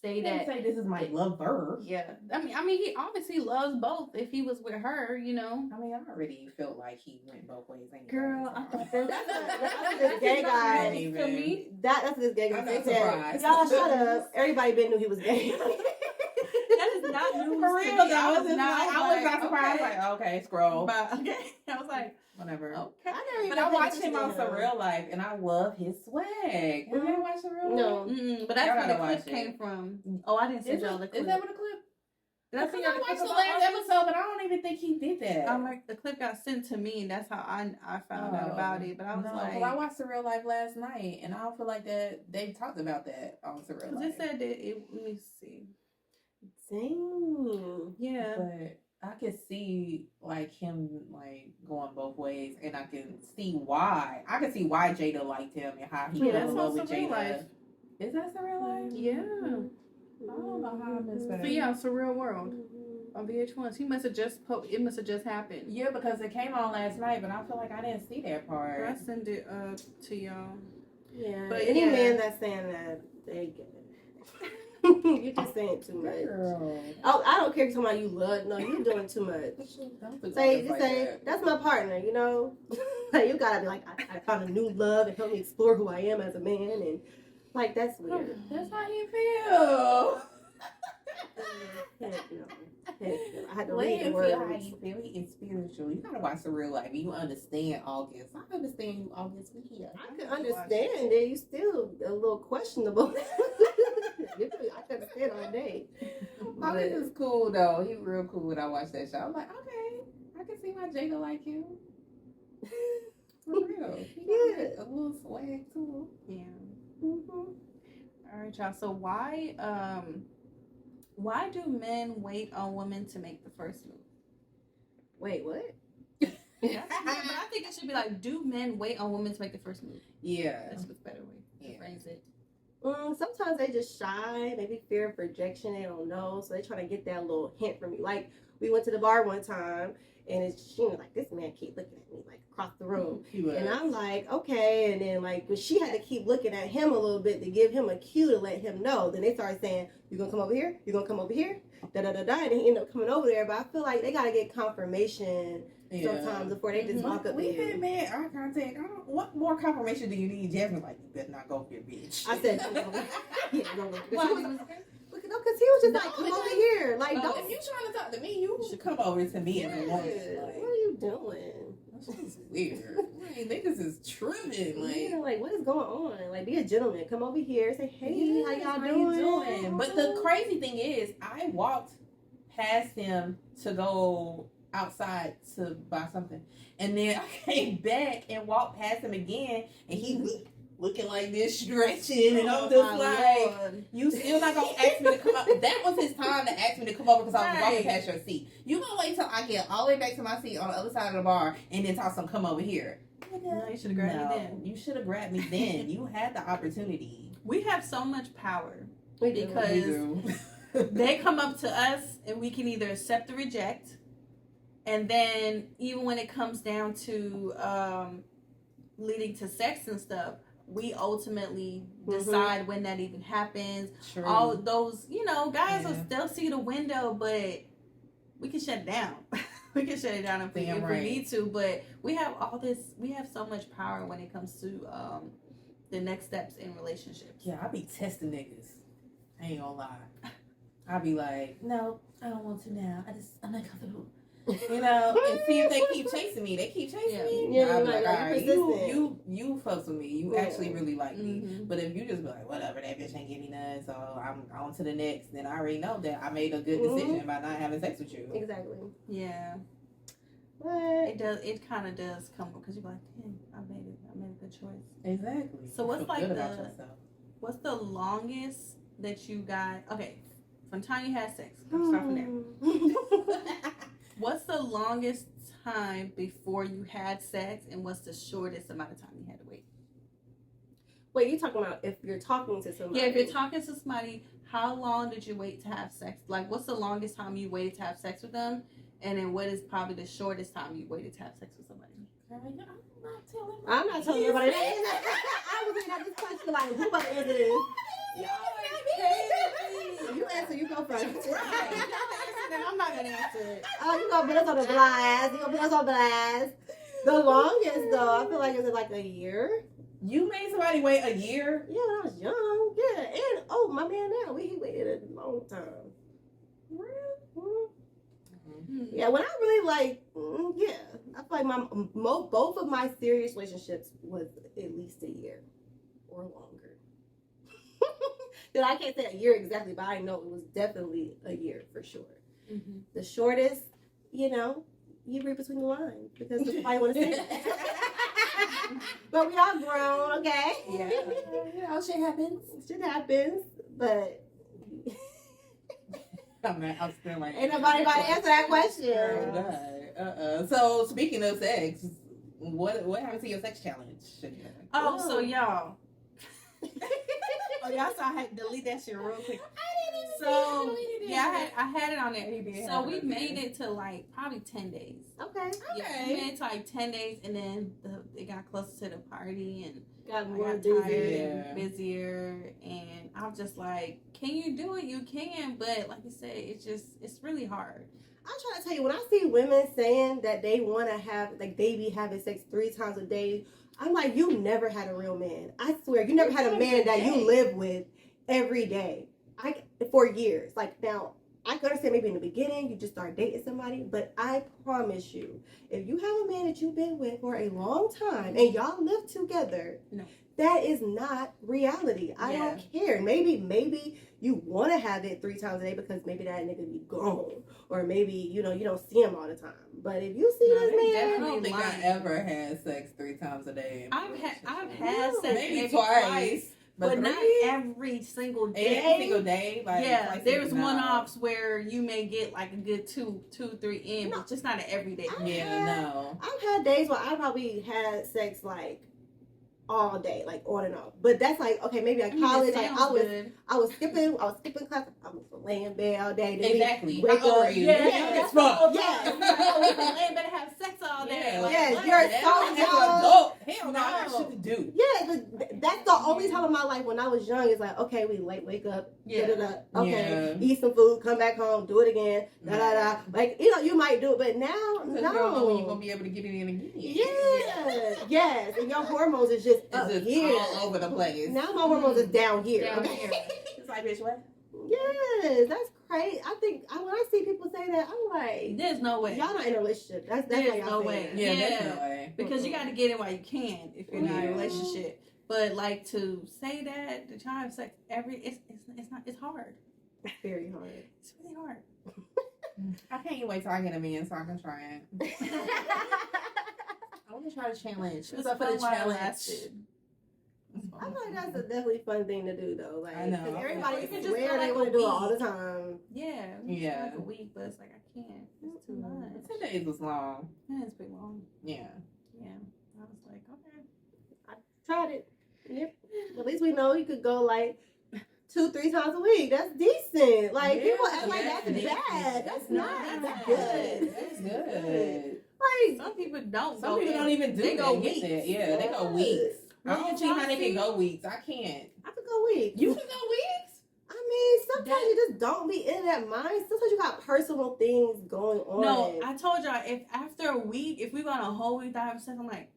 say He didn't that. say this is my lover. Yeah, I mean, he obviously loves both. If he was with her, you know. I mean, I already felt like he went both ways. Anyway, Girl, I so. thought That's this gay guy. Don't even- For me, That's this gay guy. I'm They not said, surprised. y'all shut up. Everybody been knew he was gay. that is not news For to real, me. though, I was it's not. like, I was not surprised. Okay. Like, okay, scroll. But, okay, I was like, Whatever. okay. But I watched him on Surreal Life, and I love his swag. Have you ever watched Surreal Life? No. Mm-mm, but that's Y'all where the gotta clip watch it. came from. Oh, I didn't send y'all the clip. Is that what the clip? Did I Because send I y'all the watched clip the about last August? episode, but I don't even think he did that. I'm like, the clip got sent to me, and that's how I found out about it. But I was no, like, 'cause I watched Surreal Life last night, and I don't feel like that they talked about that on Surreal because Life. it said that it. Let me see. Dang. Yeah. But I could see like him like going both ways, and I can see why. I can see why Jada liked him and how he Yeah, fell that's in love on with Surreal Jada. Life. Is that Surreal Life? Yeah. I don't know how I missed that. So yeah, Surreal World on VH1. He must have just it must have just happened. Yeah, because it came on last night, but I feel like I didn't see that part. I send it to y'all. Yeah. But But any yeah. man that's saying that, they get it. You're just saying too much. Girl. Oh, I don't care if you're talking about you love. No, you're doing too much. Don't do Say, comments just like say, that. that's my partner, you know? Like, you gotta be like, I found a new love and help me explore who I am as a man. And, like, that's weird. That's how you feel. Heck no. Heck no. I had to Let read the him feel how words. you feel. He is spiritual. You gotta watch the real life. You understand August. I understand you, August. We here. I can understand it. You still a little questionable. I can understand all day. August is cool though. He real cool when I watch that show. I'm like, okay, I can see why Jada like him. For real. He got Yeah. a little swag too. Yeah. Mhm. All right, y'all. So why do men wait on women to make the first move? Wait, what? Yeah, but I think it should be like, do men wait on women to make the first move? Yeah. That's a better way to Yeah. phrase it. Sometimes they just shy, maybe fear of rejection. They don't know, so they try to get that little hint from you. Like we went to the bar one time, and she was like, "This man keep looking at me like across the room," and I'm like, "Okay." And then like, but she had to keep looking at him a little bit to give him a cue to let him know. Then they started saying, "You gonna come over here? You gonna come over here?" Da da da da. And he ended up coming over there. But I feel like they gotta get confirmation sometimes before they just walk up to We you. had mad eye contact. What more confirmation do you need? Jasmine like, you better not go here, bitch. I said, "Yeah, no, no." Why? Because he was just No, like, come because- over here. Like, If don't. you trying to talk to me, you should come over to me as a woman. Yeah, Like, what are you doing? that's just weird. Like, niggas is tripping. Yeah, Like, like, what is going on? Like, be a gentleman. Come over here. Say, hey, yes, how how y'all you doing? But the crazy thing is, I walked past him to go outside to buy something, and then I came back and walked past him again, and he looking like this, stretching, and I'm just like, you still not gonna ask me to come up? That was his time to ask me to come over because I was walking Right. past your seat. You gonna wait till I get all the way back to my seat on the other side of the bar and then talk some come over here? No, you should have grabbed me then. You should have grabbed me then. You had the opportunity. We have so much power. We do. Because- We do. They come up to us and we can either accept or reject. And then even when it comes down to leading to sex and stuff, we ultimately decide when that even happens. True. All of those, guys Yeah. will still see the window, but we can shut it down. We can shut it down if Damn we right. need to. But we have all this. We have so much power when it comes to the next steps in relationships. Yeah, I be testing niggas. I ain't gonna lie. I be like, no, I don't want to now. I'm not comfortable. You know, and see if they keep chasing me. They keep chasing Yeah. me. Yeah, I be you're like, like, all right, persistent. you fucks with me. You Yeah. actually really like me. Mhm. But if you just be like, whatever, that bitch ain't getting none, so I'm on to the next, then I already know that I made a good decision by not having sex with you. Exactly. Yeah, But it does. It kind of does come because you're like, dang, I made a good choice. Exactly. So what's Feel like good about the- yourself. What's the longest that you got? Okay, from the time you had sex. Let's start from there. What's the longest time before you had sex, and what's the shortest amount of time you had to wait? Wait, you talking about if you're talking to somebody? Yeah, if you're talking to somebody, how long did you wait to have sex? Like, what's the longest time you waited to have sex with them? And then what is probably the shortest time you waited to have sex with somebody? Girl, I'm not telling. I'm not telling nobody that. I was looking at this question like, who about to answer this? You answer, you go first. Right. Then I'm not gonna answer it. Oh, you gonna put us on the blast. You gonna put us on blast. The longest though, I feel like it's like a year. You made somebody wait a year? Yeah, when I was young. Yeah, and oh, my man now, he waited a long time. Mhm. Yeah, when I really like, yeah, I feel like both of my serious relationships was at least a year or longer. Then I can't say a year exactly, but I know it was definitely a year for sure. Mm-hmm. The shortest, you read between the lines because nobody want to say that. But we all grown, okay? Yeah. You know, shit happens. Shit happens, but I'm still like, ain't nobody about to answer that question. God. So speaking of sex, what happened to your sex challenge? Oh, so y'all. Y'all saw I had to delete that shit real quick. So yeah, I had it on there. So we made it to like probably 10 days. Okay. Yeah, we made it to like 10 days, and then it got closer to the party, and Got I more got busy. tired Yeah. and busier, and I'm just like, can you do it? You can, but like you said, it's really hard. I'm trying to tell you, when I see women saying that they want to have, like, they be having sex 3 times a day, I'm like, you never had a real man. I swear, you never had a man that you live with every day. For years. Like, now, I can understand maybe in the beginning you just start dating somebody, but I promise you, if you have a man that you've been with for a long time and y'all live together, No. that is not reality. I Yeah. don't care. Maybe you want to have it 3 times a day because maybe that nigga be gone, or maybe you don't see him all the time. But if you see No, this they man, I definitely don't think I lying. ever had sex 3 times a day. I've had No, sex maybe twice, but not 3? every single day. Every single day. Like, Yeah, twice there's no. one-offs where you may get like a good 2, 3 in, No. but just not an everyday. I- Yeah, no. I've had days where I probably had sex like all day, like on and off. But that's like, okay, maybe at I mean, college, it like sounds I was good. skipping class. I was laying in bed all day. Then Exactly. Wake How old up. are you? Yeah, You're yeah, young that's as the whole fuck. Yeah. time. Like, oh, we can better have sex all day. Yeah. Like, Yes, what? you're That's so an young. adult. Hell no, I got No. shit to do. Yeah, but that's the only time in my life when I was young. It's like, okay, we wake up, Yeah. da-da-da, okay, Yeah. eat some food, come back home, do it again, da-da-da. Like, you might do it, but now, Because you don't know when you're no. going to be able to get it in again. Yes, yes, and your hormones is just up It's just here. all over the place. Now my hormones is down here. Down okay? here. It's like, bitch, what? Yes, that's crazy. I think when I see people say that, I'm like, There's no way. y'all not in a relationship. That's There's how y'all no say way. it. Yeah, Yeah. that's no way. Because you got to get it while you can if you're not in a Yeah. relationship. But like to say that the child have sex it's hard. It's very hard. It's really hard. I can't wait till I get a man so I can try it. I want to try the challenge. What's up for the fun while it challenge? lasted. I feel like that's a definitely fun thing to do though. Like, I know. 'cause everybody You can just swear go they like want a to do it week. all the time. Yeah. Yeah. Like a week, but it's like I can't. It's too Mm-mm. much. 10 days was long. Yeah, it's pretty long. Yeah. Yeah. I was like, okay. Tried it. Yep. At least we know you could go like 2-3 times a week. That's decent. Like people act like that's bad. That's not. That's good. That's good. Like Some people don't. Some go people in. don't even do They that. go Get weeks. that. Yeah, they go weeks. I don't see how they can go weeks. I can't. I could go weeks. You can go weeks? I mean, sometimes you just don't be in that mind. Sometimes you got personal things going on. No, I told y'all if after a week, if we go on a whole week without having sex, I'm like,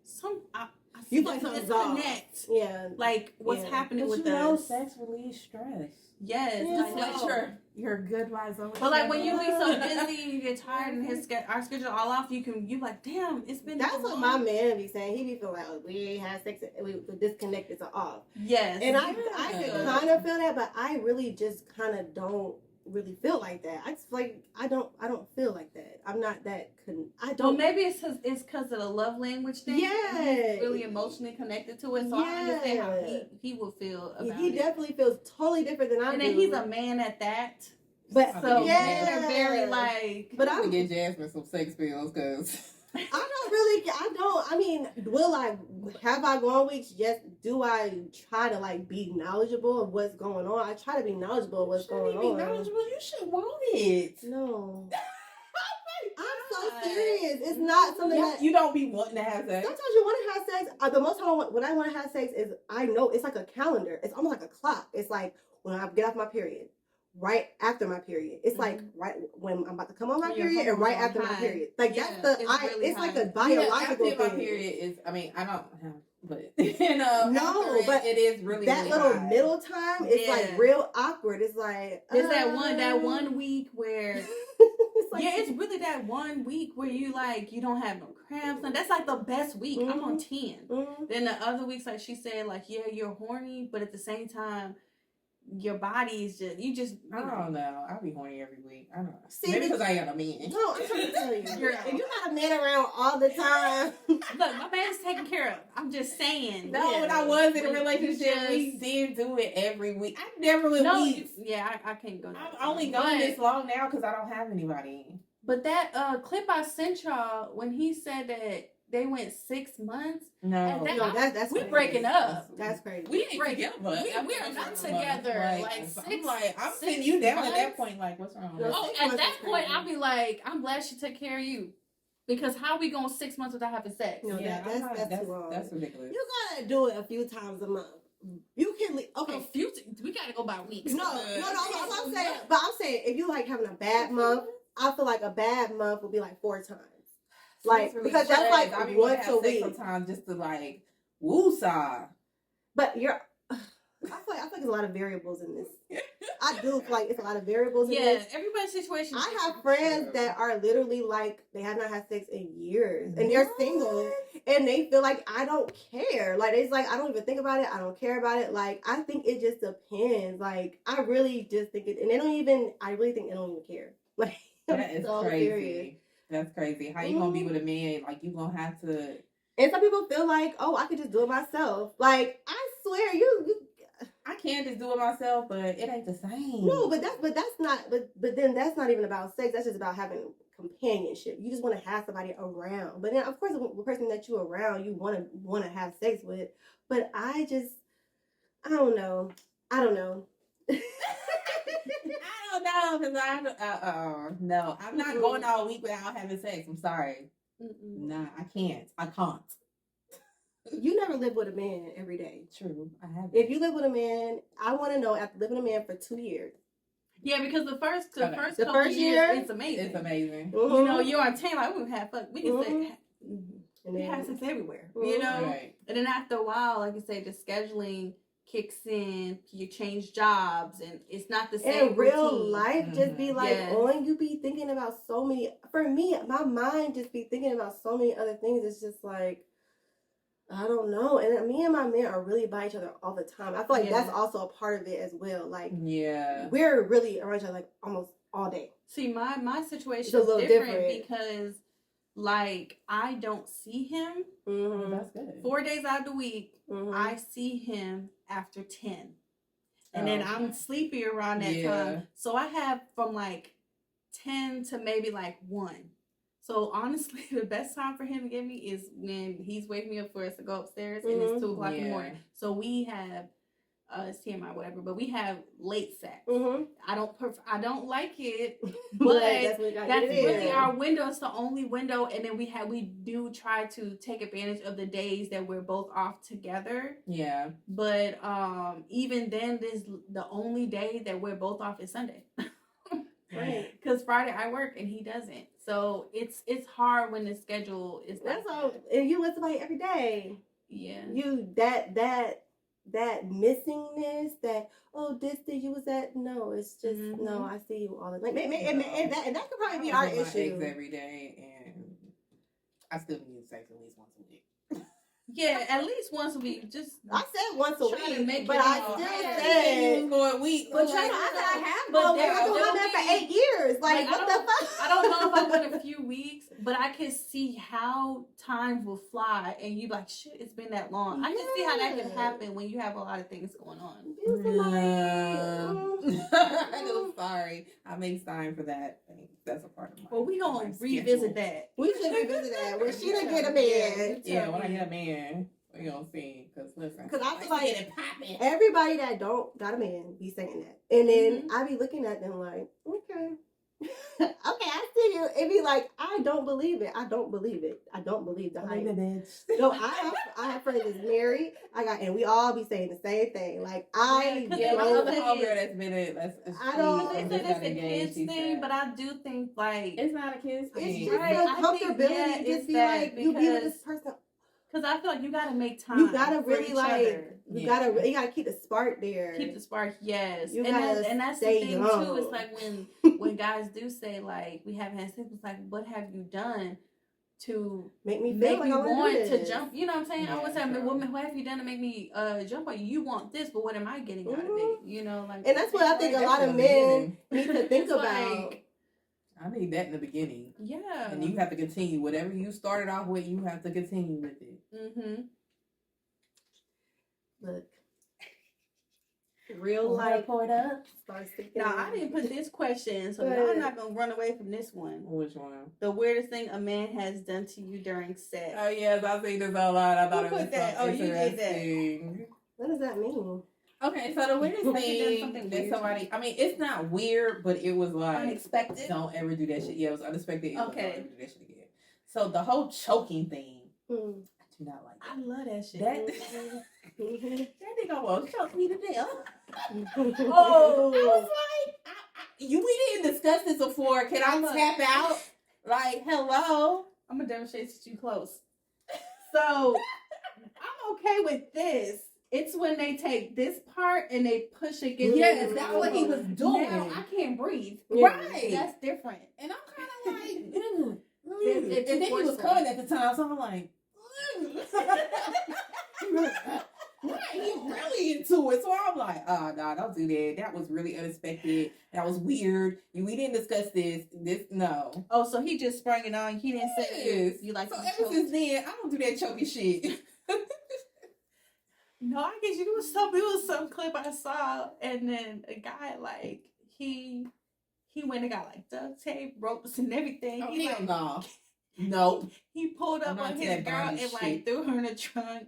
I You feel think like something's off. disconnect. Yeah. Like what's Yeah. happening But with you know us? sex relieves stress. Yes, Yeah, I Let know. your good vibes over. But like when you be so busy and you get tired and our schedule all off, you like, damn, it's been. That's so what long. my man be saying. He be feeling like, oh, we ain't had sex, we're disconnected or off. Yes, And I Yeah. kind of feel that, but I really just kind of don't really feel like that. I just like I don't feel like that. I'm not that. I Well, don't. maybe it's because of the love language thing. Yeah. He's really emotionally connected to it, so I understand how he would feel about He it. definitely feels totally different than I And do. then he's a man at that, But so Yeah. men are very like. But I'm I'm. gonna get Jasmine some sex pills because I don't really. I mean, will I? Have I gone weeks? Yes. Do I try to like be knowledgeable of what's going on? I try to be knowledgeable of what's going be on. knowledgeable. You should want it. No. I'm so serious. It's not something that. You don't be wanting to have sex. Sometimes you want to have sex. The most time when I want to have sex is I know it's like a calendar. It's almost like a clock. It's like when I get off my period, right after my period. It's like right when I'm about to come on my When your period and right hormones after are my high. period. Like Yeah, that's the it's really it's like high. a biological after my thing. period is. I mean, I don't have, but you know, No, after but it is really That really little high. middle time is Yeah. like real awkward. It's like There's that one week where it's like, yeah, it's really that 1 week where you like you don't have no cramps, and that's like the best week. I'm on 10. Mhm. Then the other weeks, like she said, like yeah, you're horny, but at the same time, your body is just I don't know. I'll be horny every week. I don't know. See, Maybe but- because I got a man. No, I'm trying to tell you. You're- If you're not a man around all the time, look. My man's taken care of. I'm just saying. No, Yeah. when I was in a You relationship, we just- did do it every week. I never went No, weeks. I can't go. that I'm only far. gone But- this long now because I don't have anybody. But that clip I sent y'all when he said that they went 6 months. No, And that- no, that's we crazy. breaking up. That's crazy. We ain't break- together. we are not together, like, I'm like, I'm 6 sitting you down at months. that point. Like, what's wrong? No, Oh, 6 at months that is point, crazy. I'll be like, I'm glad she took care of you. Because how we going 6 months without having sex? No, Yeah, that's too long. That's ridiculous. You gotta do it a few times a month. You can leave. Okay, Okay. we gotta go by weeks. No, I'm saying, but I'm saying if you like having a bad month, I feel like a bad month would be like 4 times. Like because that's like I be once a week. sometimes just to like woo-saw. But you're. I feel like there's a lot of variables in this. I do feel like it's a lot of variables in Yeah, this. everybody's situation. is I have different. friends that are literally like they have not had sex in years and they're single and they feel like I don't care. Like it's like I don't even think about it. I don't care about it. Like I think it just depends. Like I really just think it, and they don't even. I really think they don't even care. Like That is so crazy. serious. That's crazy. How you gonna be with a man? Like you gonna have to. And some people feel like, oh, I could just do it myself. Like I swear, you I can just do it myself, but it ain't the same. no, but that's not. But then that's not even about sex. That's just about having companionship. You just want to have somebody around. But then, of course, the person that you're around, you want to have sex with. But I don't know. I don't know. I don't know because no, I'm not going all week without having sex. I'm sorry. Nah, I can't. You never live with a man every day. True, I have. If you live with a man, I want to know after living with a man for 2 years. Yeah, because the first The couple first years, year, it's amazing. It's amazing. You know, you're on 10, like, we can have fun. We can say, And we then, have sex everywhere, you know? Right. And then after a while, like you say, the scheduling kicks in, you change jobs, and it's not the same in real routine. life, just be like Yes. on. You be thinking about so many. For me, my mind just be thinking about so many other things. It's just like, I don't know. And me and my man are really by each other all the time. I feel like that's also a part of it as well. Like, Yeah, we're really around each other like almost all day. See, my situation It's a is little different different. because, like, I don't see him Mm-hmm. that's good. 4 days out of the week. Mm-hmm. I see him after 10. And then Oh, I'm sleepy around that Yeah. time. So I have from like 10 to maybe like 1. So honestly, the best time for him to get me is when he's waking me up for us to go upstairs and it's 2 o'clock in the Yeah. morning. So we have it's TMI, whatever, but we have late sex. Mm-hmm. I don't like it, But but that's what got that's it really in. our window. It's the only window, and then we do try to take advantage of the days that we're both off together. Yeah, But even then, this the only day that we're both off is Sunday. Right. Because Friday I work and he doesn't, so it's hard when the schedule is. That's like all. that. If you with somebody every day, Yeah. you that missingness, that this day you was at. No, it's just no. I see you all the time. And that could probably be I our was with my issue. ex every day, and I still need sex at least once a week. Yeah, at least once a week. Just I said once a Trying to week, make but it I all still right. said. You was going week. But I'm China, like, I said I have But gone there with will my man for be- 8 years. Like I what the don't- fuck? I don't know if I went a few weeks, but I can see how time will fly, and you like, shit, it's been that long. I can see how that can Yeah. happen when you have a lot of things going on. You somebody, I'm sorry. I make time for that. That's a part of my. Well, we gonna my revisit schedule. that. we should revisit that when she didn't get a man. Yeah, when I get a man, we gonna see. Cause listen, 'Cause I feel like- get it popping. Everybody that don't got a man be saying that, and then I be looking at them like, okay, okay, I see you. It be like, I don't believe it. I don't believe it. I don't believe the hype. No, I have friends that's married. And we all be saying the same thing. Like Yeah, my Well, other the homegirl thing that's been in. I don't- But they I'm said it's a kids thing, but I do think like it's not a kid's It's thing. just Right, the I think, comfortability. yeah, to it's just be that like, you be with because- this person. because I feel like you gotta make time. You gotta for really each like. other. You Yeah. gotta keep the spark there. Keep the spark, yes. You and gotta that's the stay thing young. too. It's like when guys do say like we haven't had sex, it's like what have you done to make me feel make like me I wanna want do to this. jump? You know what I'm saying? I Yeah, always say, sure. woman, what have you done to make me jump on you? You want this, but what am I getting out of it? You know, like And that's what I think a That's lot in of the men beginning. need to think It's about. like, I need that in the beginning, yeah. and you have to continue whatever you started off with. You have to continue with it. Mm-hmm. Look, real life starts to Now I didn't put this question, so Go y'all ahead. not gonna run away from this one. Which one? The weirdest thing a man has done to you during sex. Oh yes, I seen this a lot. I thought Who it was put that? so Oh, you did that. interesting. What does that mean? Okay, so the weirdest Have you done thing something that weird? somebody, I mean, it's not weird, but it was like, Unexpected. don't ever do that shit. Yeah, it was unexpected. Don't Okay. ever do that shit again. So the whole choking thing, Mm. I do not like I that. love that shit. That, Mhm. that nigga almost choked me to death. Oh, I was like, we didn't discuss this before. Can I tap out? Like, hello? I'm gonna demonstrate to you close. So I'm okay with this. It's when they take this part and they push against. Yes, the that's what he was doing. Now I can't breathe. Yeah. Right. That's different. And I'm kind of like, It's and then he was forceful. coming at the time, so I'm like, right, he really into it. So I'm like, oh, no, don't do that. That was really unexpected. That was weird. We didn't discuss this. No. Oh, so he just sprung it on. He didn't say Yes. you like So to be ever choked. since then, I don't do that choking shit. No, I guess it was some clip I saw, and then a guy like he he went and got like duct tape, ropes, and everything. Oh, He hell like, no. Nope. he pulled I'm up not on to his that girl bondage and like shit. threw her in the trunk.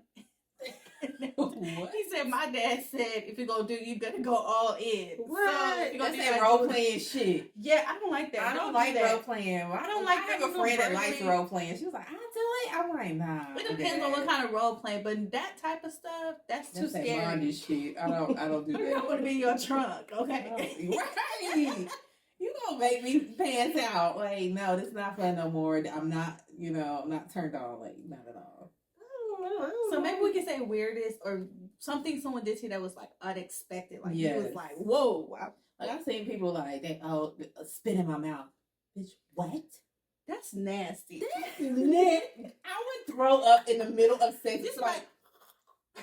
What? He said, "My dad said if you're gonna do, you gotta go all in." So What? if you're gonna That's do that like, role playing shit. Yeah, I don't like that. I don't do like that. role playing. I don't like I have that. a friend that Verbally. likes role playing. She was like, "I do it." I'm like, nah. It depends on what kind of role play, but that type of stuff, that's too That's that scary. bondage shit. I don't do I that. don't want to be in your trunk, okay? Right. You gonna make me pants out. Like, no, this is not fun no more. I'm not, I'm not turned on. Like, not at all. I don't So know. maybe we can say weirdest or something someone did to you that was like unexpected. Like you was Yes. like, whoa, wow. Like, I've seen people like, spit in my mouth. Bitch, what? That's nasty. That's lit. I would throw up in the middle of sex. It's like, oh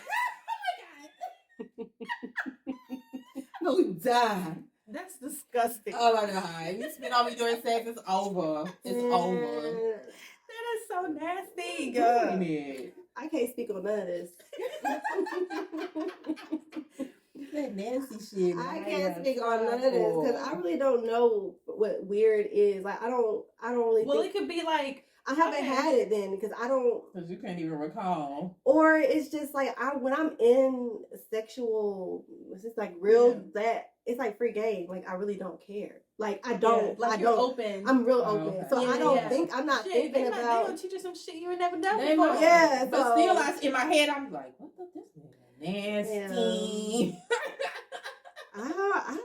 my God. No, you die. That's disgusting. Oh my God. If you spit on me during sex, it's over. It's over. That is so nasty. Damn it. I can't speak on none of this. That nasty shit. I can't speak on none of this because I really don't know what weird is. Like I don't really. Well, think, it could be like I haven't had it then because I don't. Because you can't even recall. Or it's just like when I'm in sexual, it's just like real that it's like free game. Like I really don't care. Like I don't. like I you're don't. open. I'm real Oh, open, okay. so Yeah, I don't yeah. think I'm not Shit, thinking they about. gonna teach you some shit you ain't never done They before. might. Yeah, But so- still, in my head, I'm like, what the this nigga nasty. I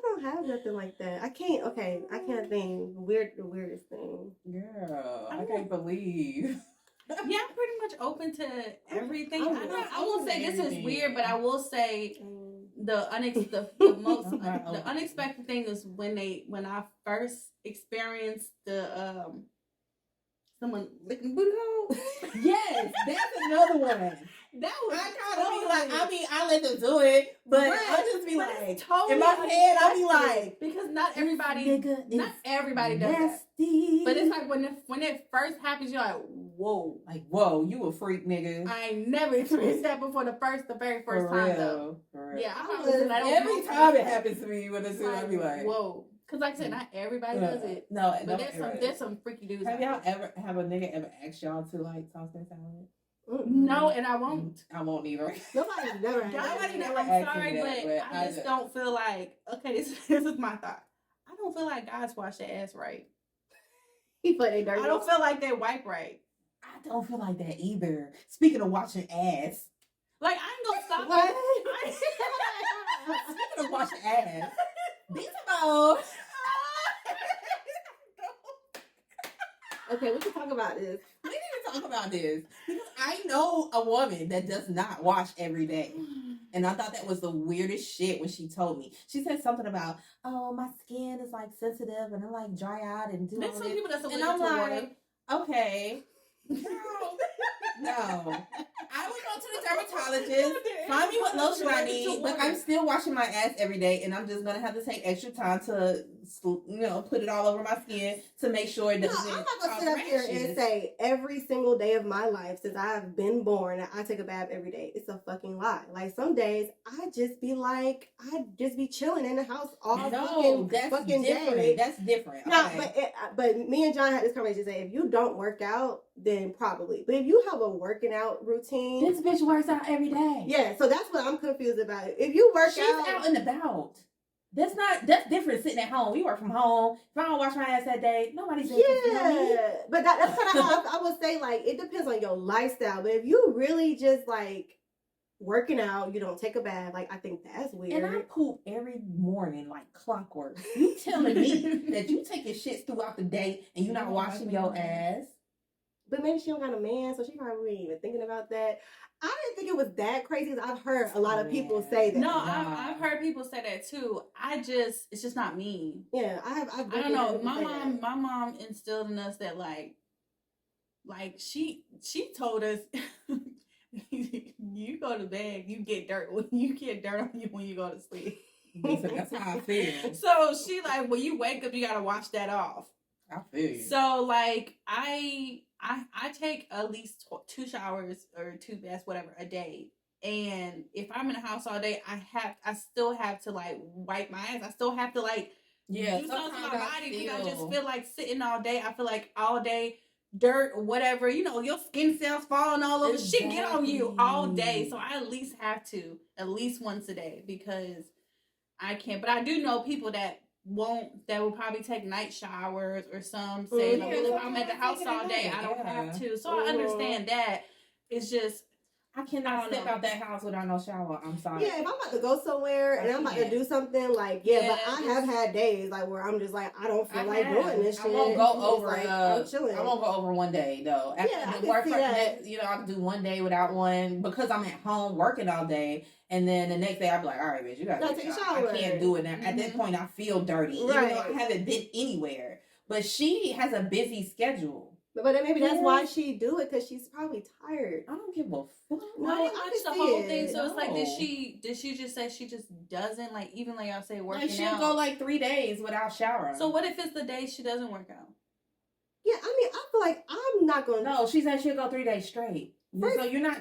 don't have nothing like that. I can't. Okay, I can't think the weirdest thing. Girl, I can't believe. Yeah, I'm pretty much open to everything. I'm I won't say this is everything. weird, but I will say the most I'm not the open. unexpected thing is when I first experienced the someone licking booty hole. Yes, that's another one. That was I kind of be like, I let them do it, but Right, I just be but like, it's totally in my head, I be unexpected, like, because not everybody nigga not is everybody does that. nasty. But it's like when it first happens, you're like, whoa. like, whoa, you a freak, nigga. I ain't never experienced that before the very first For time real, though. for real. Yeah, I Every time it happens to me when it's I be like, whoa. Cause like I said, not everybody does it. No, But there's some freaky dudes. Have out y'all there. have a nigga ever asked y'all to like toss their salad? No, and I won't. I won't either. Nobody's never had Nobody that. know. I'm Ask me sorry, that, but but I just don't feel like. Okay, this is my thought. I don't feel like guys wash their ass right. He put a dirty. I don't feel like they wipe right. I don't feel like that either. Speaking of washing ass, Like I ain't gonna stop. What? speaking of washing ass, Beelzebub. Okay, we can talk about this. We need to talk about this because I know a woman that does not wash every day. And I thought that was the weirdest shit when she told me. She said something about, oh, my skin is like sensitive and I like dry out and do There's all some this. people that's And allergic I'm to water. like, okay. Girl, no. I would go to the dermatologist, find me what lotion I need, but I'm still washing my ass every day, and I'm just gonna have to take extra time to, put it all over my skin to make sure it No, doesn't. I'm not gonna cause sit up here and rashes. say every single day of my life since I've been born that I take a bath every day. It's a fucking lie. Like some days I just be chilling in the house all No, that's fucking different. day. That's different. No, Okay. but me and John had this conversation. Say if you don't work out, then probably. But if you have a working out routine, This bitch works out every day. yeah. So that's what I'm confused about. If you work She's out and about. That's different sitting at home. We work from home. If I don't wash my ass that day, nobody's gonna feel me. yeah. But that's kind of how I would say. Like it depends on your lifestyle. But if you really just like working out, you don't take a bath. Like I think that's weird. And I poop every morning like clockwork. You telling me that you taking shits throughout the day and you're not washing your ass? But maybe she don't got a man, so she probably ain't even thinking about that. I didn't think it was that crazy. 'Cause I've heard a lot of people say that. No, Nah. I've heard people say that too. it's just not me. Yeah, I've I don't definitely know. heard people say that. My mom instilled in us that like she told us you go to bed, you get dirt on you when you go to sleep. That's how I feel. So she like when you wake up, you gotta wash that off. I feel you. So like I take at least 2 showers or 2 baths, whatever, a day. And if I'm in the house all day, I still have to like wipe my ass. I still have to like Yeah, do something to my sometimes body because I just feel- feel like sitting all day. I feel like all day dirt or whatever, your skin cells falling all over. Shit get on you all day. So I at least have to at least once a day because I can't. But I do know people that will probably take night showers or some say like, Yeah, well, if I'm at the house take it at all day, night, I don't yeah. have to. So I understand that. It's just I I cannot don't step know. out that house without no shower. I'm sorry. Yeah, if I'm about to go somewhere and I'm about to can't. do something, like, yeah, but I Yeah, have had days like where I'm just like, I don't feel I like have. doing this shit. I won't go It's over. like, I'm chilling. I won't go over one day though. After Yeah, I the can work, see that. I can do one day without one because I'm at home working all day, and then the next day I'll be like, all right, bitch, you gotta take a shower. I can't do it now. At this Mhm. point, I feel dirty, even though I Right. haven't been anywhere. But she has a busy schedule. But then maybe that's Yeah. why she do it, because she's probably tired. I don't give a fuck. No, I didn't I watch can the see whole it. thing. So it's like, did No. she just say she just doesn't like even like y'all say working Like she'll out? go like 3 days without showering. So what if it's the day she doesn't work out? Yeah, I mean, I feel like I'm not going to. No, she said she'll go 3 days straight. First- So you're not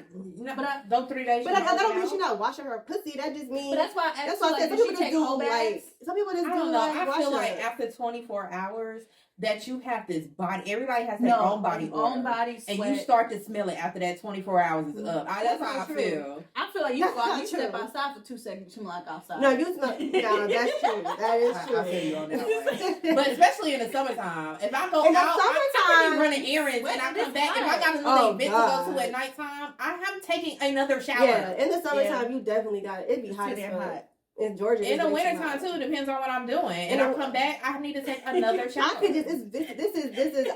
But I- go 3 days. But you're that don't working mean out? she's not washing her pussy. That just means. But that's why I asked That's you, why I like, said some does she people just take do whole like baths? some people just I do don't know. like I feel like wash-ups. after 24 hours that you have this body. Everybody has their No, own body odor. own body And sweat. you start to smell it after that 24 hours is up. That's That's how I not true. feel. I feel like you That's not step true. outside for 2 seconds, you smell like outside. No, you smell. No, that's true. That is true. I feel you on that one. But especially in the summertime, if I go In the out, I summertime, be running errands and I sweating come is back. If I hot. got another Oh, event to go God. to at nighttime, I am taking another shower. Yeah, in the summertime, you definitely got it. It'd be It's hot too as damn fuck. hot. In Georgia, In it's the way too wintertime hot. too, depends on what I'm doing. And In I the- come back, I need to take another shower. I could just. This is.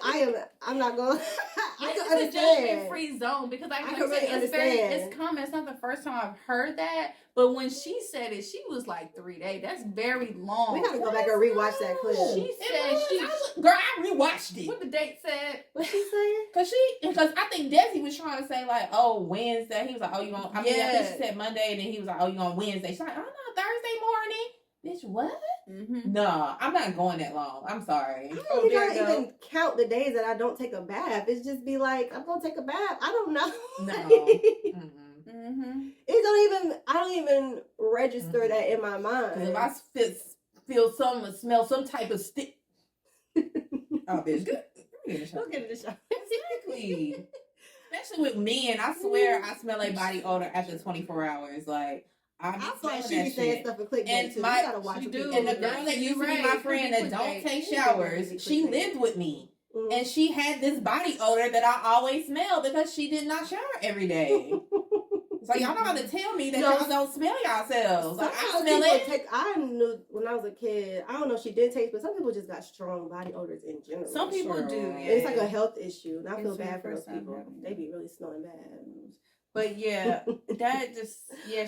I'm not going. I It's can a understand. judgment-free zone because I I can can really understand. it's common. It's not the first time I've heard that, but when she said it, she was like 3 days. That's very long. We gotta go back and rewatch that clip. She said Girl, I rewatched it. what the date said. What she saying? Because I think Desi was trying to say like, oh, Wednesday. He was like, oh, you gonna? I think Yeah. she said Monday, and then he was like, oh, you on Wednesday? She's like, oh no, Thursday morning. Bitch, what? Mm-hmm. No, I'm not going that long. I'm sorry. I don't Oh, there even you gotta go. even count the days that I don't take a bath. It's just be like, I'm gonna take a bath. I don't know. No. it Mm-mm. Mm-hmm. I don't even register Mhm. that in my mind. Because if I smell some type of stick. Oh, bitch, good. Look at the shot. Exactly. Especially with men, I swear I smell a body odor after 24 hours. Like I I feel like smelling she be that saying shit. stuff for clickbait And too. my- You gotta watch she what do. people And the do. girl that used to be Right, my friend that clickbait. don't take Clickbait. showers, she Clickbait. lived with me. Mhm. And she had this body odor that I always smell because she did not shower every day. So y'all know how to tell me that No. y'all don't smell yourselves. Like I Sometimes smell people it. take. I knew when I was a kid. I don't know if she did taste, but some people just got strong body odors in general. Some people Sure. do. And it's like yeah. a health issue, and I feel It's bad for the those first time people. having They it. be really smelling bad. But yeah, that just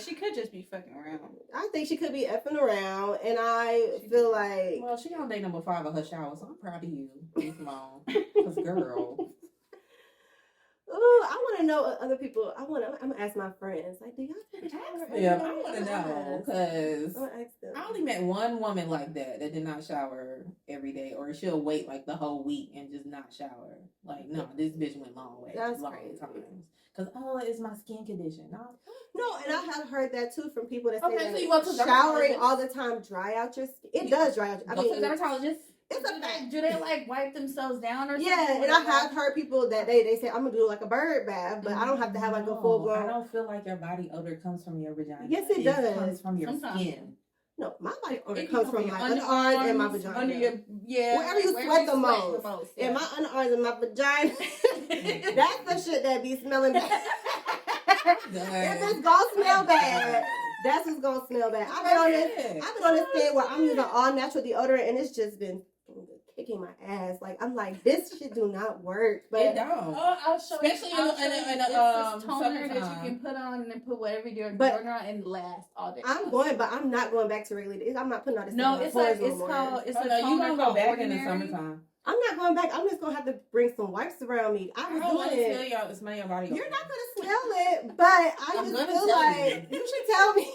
she could just be fucking around. I think she could be effing around, and I feel like Well, she on day number 5 of her shower, so I'm proud of you, Miss Mom. Because girl. ooh, I want to know other people. I'm gonna ask my friends. Like, do y'all take a shower? every Yeah, day? I want to know Yes. because I'm gonna ask them. I only met one woman like that did not shower every day, or she'll wait like the whole week and just not shower. Like, no, this bitch went long way, That's long crazy. times. Because it's my skin condition. No, No, and I have heard that too from people that say Okay, that so you go to the showering dermatologist? all the time dry out your skin. It does dry out. I go to the mean, dermatologist. it's a fact. Do they like wipe themselves down or something? Yeah, and I have heard people that they say I'm gonna do like a bird bath, but I don't have to have like a full No, I blown. don't feel like your body odor comes from your vagina. Yes, it does. comes from your Sometimes. skin. No, my body odor It comes can from come my your underarms and my underarms, vagina. Under your Wherever you sweat the most. yeah. And my underarms and my vagina. That's the shit that be smelling bad. If it's gonna smell bad, that's what's gonna smell bad. I've been on this thing where I'm using all natural deodorant, and it's just been kicking my ass. Like I'm like, this shit do not work. It But don't. Oh, I'll show Especially you. in It's this toner that you summertime. can put on and then put whatever you're But- deodorant on and last all day. I'm not going back to regular. I'm not putting all this. No, stuff on it's my like pores no it's more. called. It's Oh, a no, toner you gonna go called back in the Ordinary. summertime. I'm not going back. I'm just gonna have to bring some wipes around me. I I was don't want to doing smell it. smell your body. You're odor. not gonna smell it, but I I'm just gonna feel tell like you should tell me.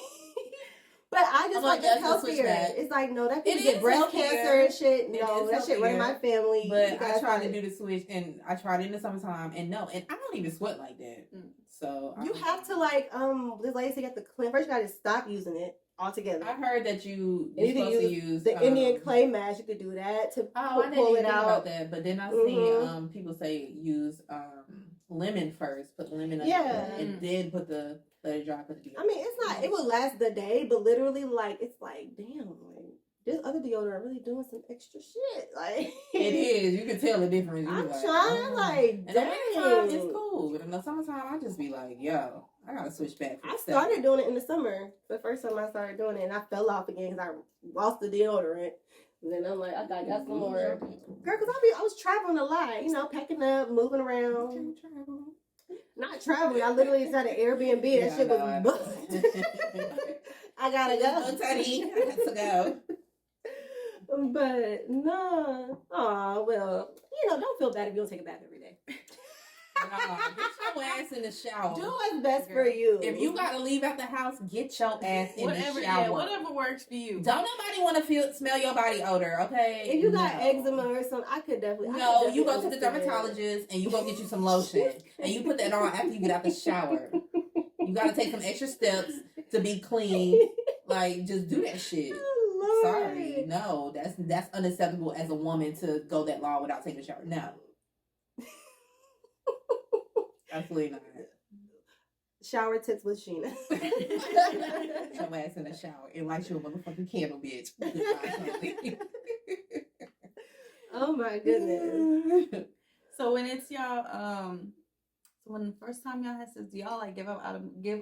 But I just I'm like gonna it's switch healthier. back. It's like no, that It people get is breast healthier. cancer and shit. It No, is that shit running healthier. my family. But You I guys tried to try do the switch, and I tried it in the summertime, and no, and I don't even sweat like that. So You have to like this lady said you have to cleanse. First, you got to stop using it, all together. I heard that you're And you can supposed to use the Indian clay mask. You could do that to Oh, I didn't pull even it think out. about that. But then I seen people say use lemon first, put lemon on Yeah. it, and then let it dry. Put the deodorant. I mean, it's not. It would last the day, but literally, like, it's like, damn, like this other deodorant really doing some extra shit. Like it is. You can tell the difference. I'm You're trying, oh. like, And the dang. wintertime it's cool, but in the summertime I just be like, yo, I gotta switch back. I started doing it in the summer. The first time I started doing it, and I fell off again because I lost the deodorant. And then I'm like, I got some more. Girl, because I was traveling a lot, you know, packing up, moving around. Not traveling. I literally just had an Airbnb. That shit was booked. I gotta go. Teddy, I have to go. But no. Oh, well, you know, don't feel bad if you don't take a bath every day. Nah, get your ass in the shower. Do what's best for you. If you gotta leave out the house, get your ass in Whatever, the shower. yeah, whatever works for you. Don't nobody want to smell your body odor, okay? If you got No. eczema or something, I could definitely. No, you go to the understand. dermatologist and you go get you some lotion and you put that on after you get out the shower. You gotta take some extra steps to be clean. Like, just do that shit. Oh, Lord. Sorry, no, that's unacceptable as a woman to go that long without taking a shower. No, absolutely not. Shower tips with Sheena. Get your ass in the shower and light you a motherfucking candle, bitch. Oh my goodness. So when it's y'all, so when the first time y'all had sex, do y'all like give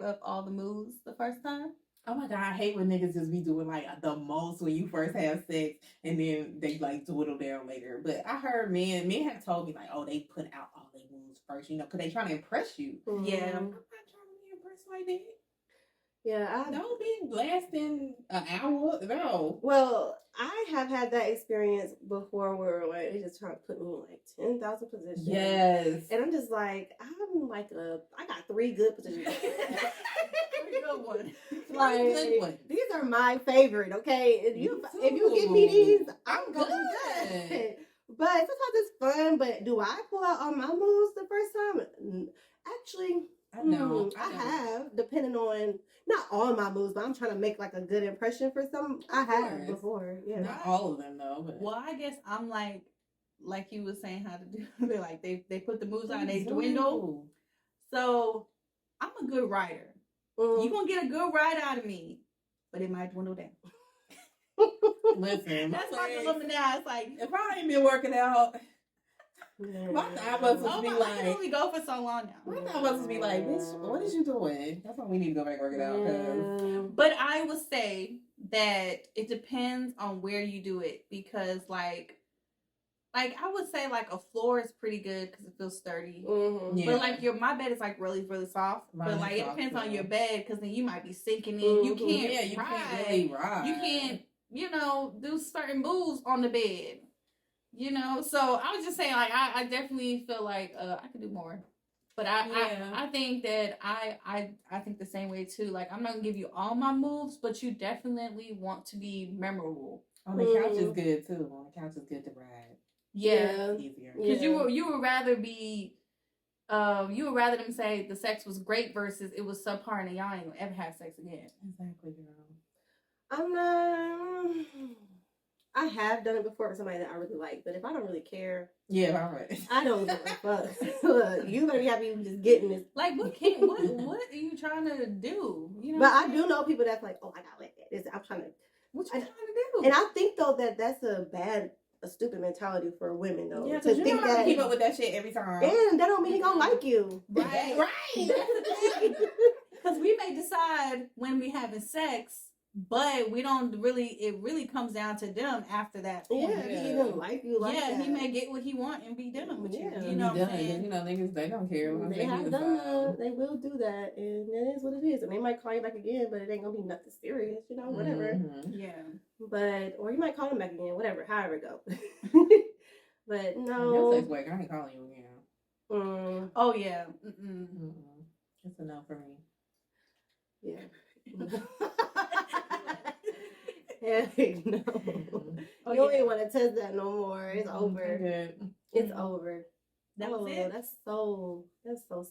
up all the moves the first time? Oh my god, I hate when niggas just be doing like the most when you first have sex and then they like dwindle down later. But I heard men have told me like, oh, they put out all their moves first, you know, because they trying to impress you. Yeah. I'm not trying to be impressed like that. Yeah, Don't be lasting an hour. No. well, I have had that experience before where like, they just trying to put me in like 10,000 positions. Yes. And I'm just like, I got 3 good positions. Good one. Like, Good one. these are my favorite, okay? If you too. give me these, I'm I'm good. good. But sometimes it's fun. But do I pull out all my moves the first time? Actually, I know. I have, depending on not all my moves, but I'm trying to make like a good impression for some. I have course. before, yeah. Not all of them though. But Well, I guess I'm like you was saying how to do. They like they put the moves on, they dwindle. So I'm a good writer. Mhm. You gonna get a good ride out of me, but it might dwindle down. Listen, That's my dilemma now. It's like, if I ain't been working out, my thigh muscles oh be my, I can like, only go for so long now. my thigh muscles be like, bitch, what is you doing? That's why we need to go back and work it out. 'Cause Yeah. But I would say that it depends on where you do it because, like I would say like a floor is pretty good because it feels sturdy. Mhm. Yeah. But like my bed is like really really soft. Mine but is like it soft, depends on too. your bed because then you might be sinking in. You Mhm. can't. yeah, you ride. can't really ride. You can't, do certain moves on the bed. So I was just saying, like, I definitely feel like I could do more. But Yeah. I think that I think the same way too. Like I'm not gonna give you all my moves, but you definitely want to be memorable. On the couch is good too. On the couch is good to ride. Yeah. It's easier. Because Yeah. you would rather be you would rather them say the sex was great versus it was subpar and y'all ain't gonna ever have sex again. Exactly, girl. I'm not. I have done it before with somebody that I really like, but if I don't really care, Yeah, all right. I don't give a fuck. Look, you better be happy you just getting this. Like what are you trying to do? But I do know people that's like, oh, I got wet. I'm trying to. What you trying to do? And I think though that's a stupid mentality for women though. Yeah, to because you think don't have that, to keep up with that shit every time. and that don't mean he gonna like you. Right. Right. That's the thing. Because we may decide when we having sex, but we don't really. It really comes down to them after that point. Yeah, if he even like you like Yeah, that. he may get what he want and be done with you. Yeah. You know what I'm Done. saying? You know, niggas, they don't care. Once They have do done the that. They will do that, and it is what it is. And they might call you back again, but it ain't gonna be nothing serious, whatever. Mhm. Yeah. But or you might call them back again, whatever, however it go. But Your no, sex work, I ain't calling you again. Oh yeah. Mm-mm. Mm-mm. It's a no for me. yeah. Heck no. Oh, You don't yeah. even want to test that no more. It's over. I'm good. It's over. That was it. That's so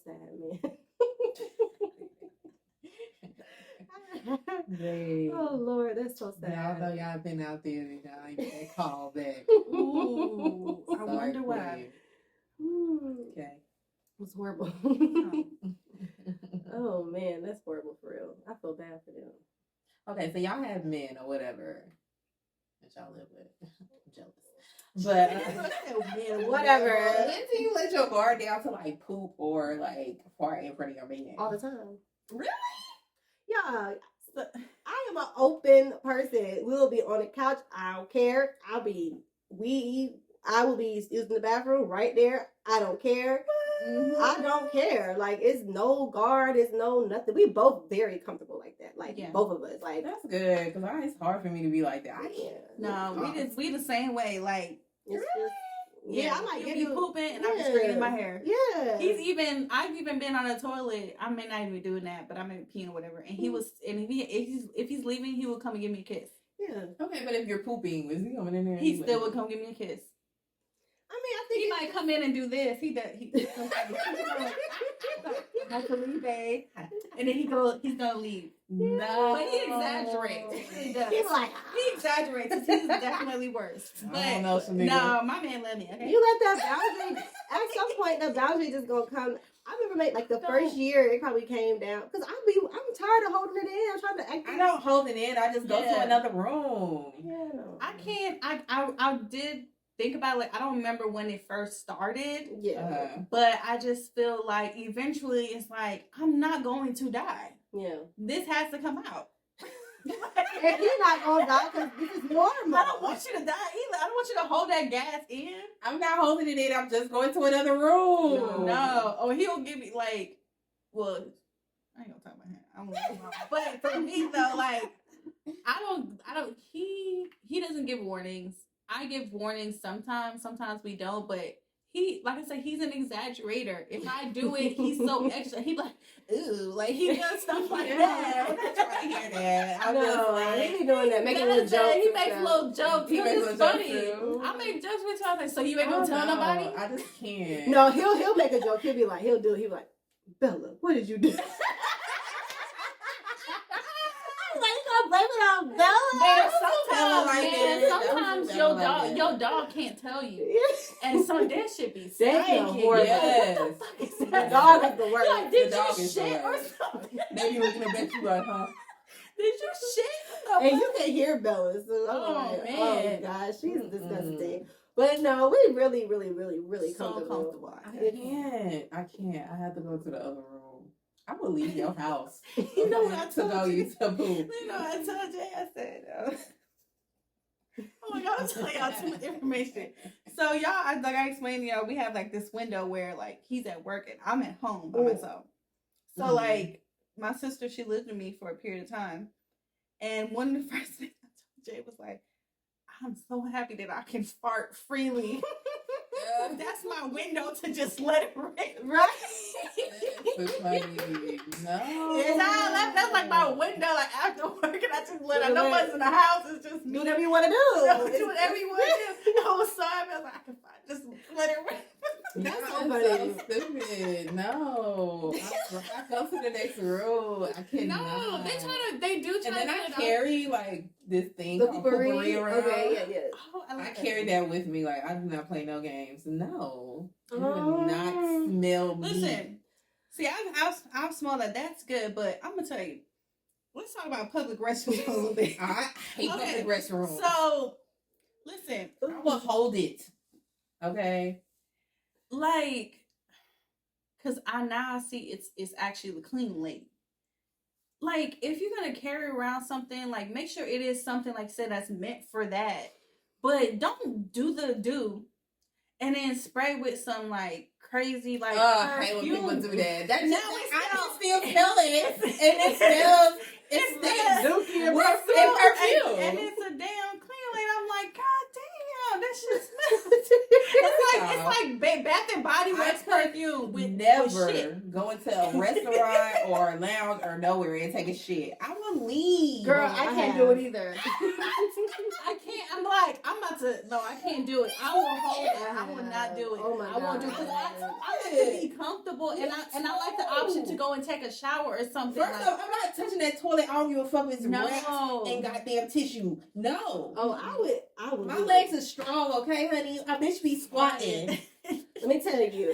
sad, man. Wait. Oh Lord, that's so Y'all sad. know y'all been out there and y'all ain't get that call back. Ooh, I Sorry, wonder why. Ooh, Okay. it was horrible. Oh man, that's horrible for real. I feel bad for them. Okay, so y'all have men or whatever that y'all live with. I'm jealous. But Whatever. when do you let your guard down to like poop or like fart in front of your man? All the time. Really? Yeah. So, I am an open person. We'll be on the couch. I don't care. I will be using the bathroom right there. I don't care. I don't care. Like, it's no guard. It's no nothing. We both very comfortable like that. Like, Yeah. both of us. Like, That's good because it's hard for me to be like that. I can't. No, we the same way. Like, It's just, yeah, I might he'll get be you pooping and I'm just straightening my hair. Yeah. I've even been on a toilet. I may not even doing that, but I may peeing or whatever. And if he's leaving, he will come and give me a kiss. Yeah. Okay, but if you're pooping, is he coming in there? He still would come give me a kiss. I mean, I think He might come in and do this. He does. Nice to leave, babe. And then he's gonna leave. No, But he exaggerates. He does. He's like, He exaggerates. He's definitely worse. I But don't know, Shanika. no, my man let me. Okay. you let that boundary. At some point, the boundary just gonna come. I remember, like the first year, it probably came down because I'm tired of holding it in. I'm trying to act. I don't hold it in. I just go Yeah. to another room. Yeah, no. I can't. I did think about it. Like, I don't remember when it first started, Yeah, but I just feel like eventually it's like I'm not going to die. yeah. This has to come out. And you're not gonna die because this is normal. I don't want you to die either. I don't want you to hold that gas in. I'm not holding it in. I'm just going to another room. No. Oh, he'll give me like, well, I ain't gonna talk about him. I won't talk about him. But for me though, like, I don't. He doesn't give warnings. I give warnings sometimes. Sometimes we don't. But he, like I said, he's an exaggerator. If I do it, he's so extra. He like, ooh, like he does stuff like that. I'm not trying to hear that. I'm just No, like, he be doing that, making little jokes. He makes little jokes. He He makes makes little funny. jokes too. I make jokes with y'all. Like, so you ain't gonna Oh, tell no, nobody? I just can't. No, he'll make a joke. He'll be like, he'll be like, Bella, what did you do? Like, you gonna blame it on Bella? Man, Sometimes, sometimes, man, sometimes that your was like dog, that. your dog can't tell you, and so that should be That's psychic. horrible. Yes. What the fuck is The that? dog is the worst. Like, did The dog you is the shit or worst. something? They be looking at you like, huh? Did you shit? And you can hear Bella. So I'm Oh, like, man. oh gosh, she's disgusting. But no, we really, really, really, really So comfortable. I can't. I have to go to the other room. I will leave your house. You know what I to told go you? use the poop. You know what I told Jay? I said, oh my god, I'm telling y'all too much information. So y'all, like I explained, y'all, we have like this window where like he's at work and I'm at home by Ooh. myself. So Mhm. like my sister, she lived with me for a period of time, and one of the first things I told Jay was like, I'm so happy that I can fart freely. That's my window to just let it rip, right? That's funny. No. It's all that's like my window, like after work, and I just let it. Nobody's in the house. It's just me. Do whatever you want to Do whatever you want to do. I was so happy. I was like, I can just let it rip. That's so That's funny. so stupid. No. I go to the next room. I cannot. No, they do try And then to I get it carry like this thing The called poopery. poopery around. Okay, yeah. Oh, I, I like carry that with me. Like, I do not play no games. No. You do not smell me. Listen, see, I'm small. That's good, but I'm gonna tell you. Let's talk about public restrooms a little bit. I hate Okay, public restrooms. So, listen, I will hold it. Okay. like, cause I now see it's actually the clean lady. Like, if you're gonna carry around something, like, make sure it is something, like I said, that's meant for that. But don't do the do and then spray with some like crazy like I hate when perfume. people do that. That Now just, it I can smells- still smell it. And it smells, it smells Dookie and with perfume. perfume. And it's a damn clean lady. I'm like, God damn, that shit smells. It's like Bath and Body I Works could perfume with never shit. go into a restaurant or a lounge or nowhere and take a shit. I will leave. Girl, I I can't can't do do it it either. I can't. I'm like, I'm about to. No, I can't do it. I will hold it. I will not do it. Oh my I won't do it God. because I like to be comfortable and I like the option to go and take a shower or something. First off, I'm not touching that toilet. I don't give a fuck if it's rats No. and goddamn tissue. No. Oh, I would. My do legs it. are strong, okay, honey? I bitch be squatting. Let me tell you,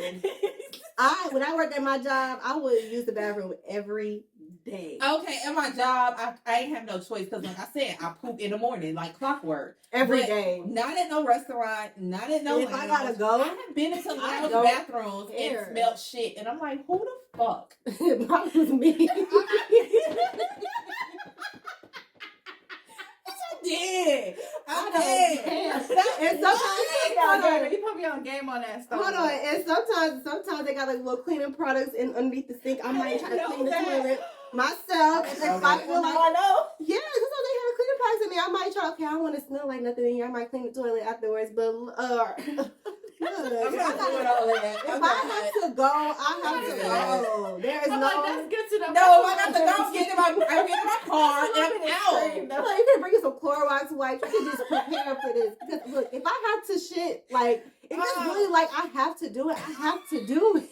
when I worked at my job, I would use the bathroom every day. Okay, at my job, I ain't have no choice because, like I said, I poop in the morning like clockwork. Every But day. Not at no restaurant, not at no If I lounge. gotta go, I have been into lounge don't bathrooms care. and smelled shit, and I'm like, who the fuck? it bothers me. Yeah, I I don't did. care. That- And sometimes, You put me on game on that stuff. hold on, and sometimes they got like little cleaning products in underneath the sink. I might try to know clean the that. toilet myself. If I feel like, I know. yeah, sometimes they have cleaning products in there. I might try. Okay, I don't want to smell like nothing in here. I might clean the toilet afterwards. But I'm not doing all of that. if I have to go, I have to go. There is I'm no. like, that's good to know. No, I got to go get in my car and I'm out. Look, you can bring you some Clorox wipes. You can just prepare for this. Because look, if I have to shit, like if it's really like I have to do it, I have to do it.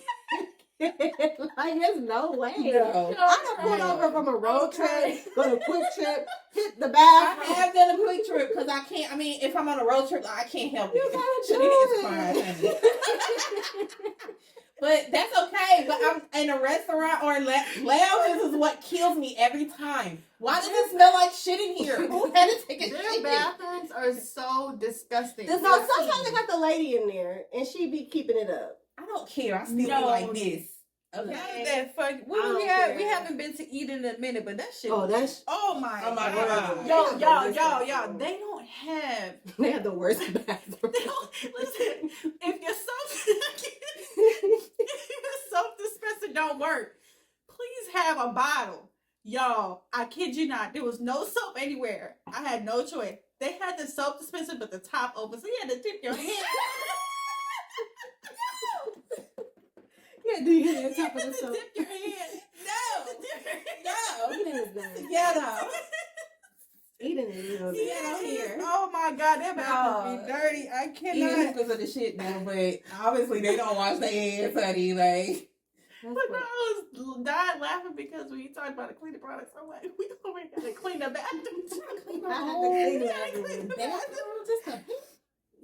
Like there's no way. No. I done pulled over from a road Okay. trip, go to Quick Trip, hit the I bathroom. have done a quick trip because I can't. I mean, if I'm on a road trip, I can't help it. You gotta So do it is fine, honey. But that's okay. But I'm in a restaurant or lounges is what kills me every time. Why does it smell like shit in here? Who had to take a Their shit? bathrooms are so disgusting. So sometimes they got the lady in there, and she be keeping it up. I don't care. I still No. be like this. None of Okay. that fuck. I don't We care. haven't been to eat in a minute, but that shit. Oh, that's Oh my Oh my god. God. Y'all. They don't have. they have the worst bathroom. They don't listen. If your soap dispenser don't work, please have a bottle. Y'all, I kid you not. There was no soap anywhere. I had no choice. They had the soap dispenser, but the top open, so you had to dip your hand. Yeah, do you hear the top You of had the to soap? dip your hand. No. Eating is bad. Ghetto. Eating is real Yeah, bad. I'm here. Oh my god, that bathroom No. be dirty. I Even cannot. because of the shit now, but obviously they don't wash their hands, honey. Like, But no, I was dying laughing because when you talked about the cleaning products, I'm like, we already got to clean the bathroom. I had to clean the gotta clean bathroom. the bathroom, just a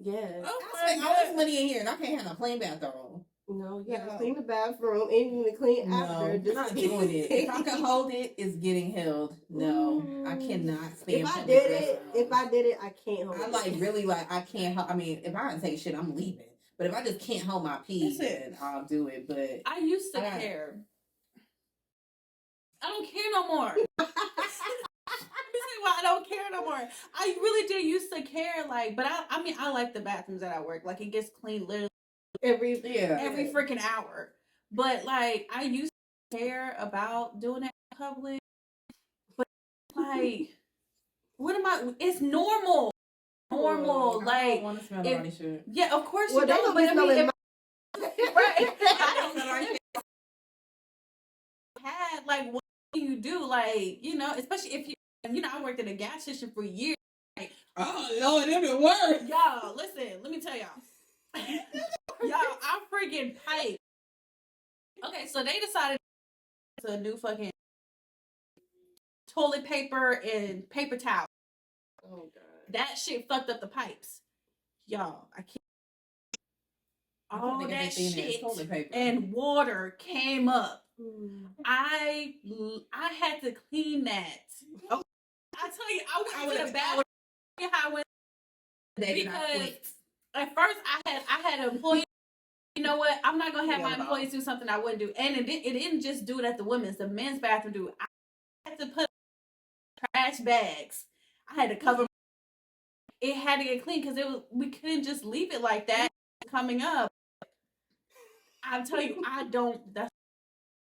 Yes. Oh I spend my all this god. money in here and I can't have no clean bathroom. No, you gotta No. clean the bathroom and you need to clean after. No, Just not doing it. If I can hold it, it's getting held. No, I cannot stand. If I public did it, restrooms. I can't hold I it. like really like I can't. I mean, if I can take shit, I'm leaving. But if I just can't hold my pee, That's it. then I'll do it. But I used to I got it. care. I don't care no more. Let me tell you why I don't care no more. I really did used to care, like, but I mean, I like the bathrooms that I work. Like, it gets cleaned literally yeah, every freaking hour. But like, I used to care about doing it in public. But like, what am I? It's normal. Normal. I like, don't want to smell if- nobody shit. yeah, of course Well, you don't don't. be But I mean, smelling if, right? I don't smell like shit. Had like, what do you do? Like, you know, especially if you know, I worked at a gas station for years. Oh Lord, it didn't work. Y'all, listen, let me tell y'all. Y'all, I freaking pipe. Okay, so they decided to do fucking toilet paper and paper towel. Oh god. That shit fucked up the pipes. Y'all, I can't. I All think that everything is shit toilet paper. and water came up. Mm. I had to clean that. Oh. I tell you, I I went to the would- bathroom. How I went They did not because quit. at first I had an employee. You know what? I'm not gonna have my Yeah, no. employees do something I wouldn't do, and it didn't just do it at the women's, the men's bathroom. Do I had to put trash bags. I had to cover. It had to get clean because we couldn't just leave it like that coming up. I'll tell you, I don't. That's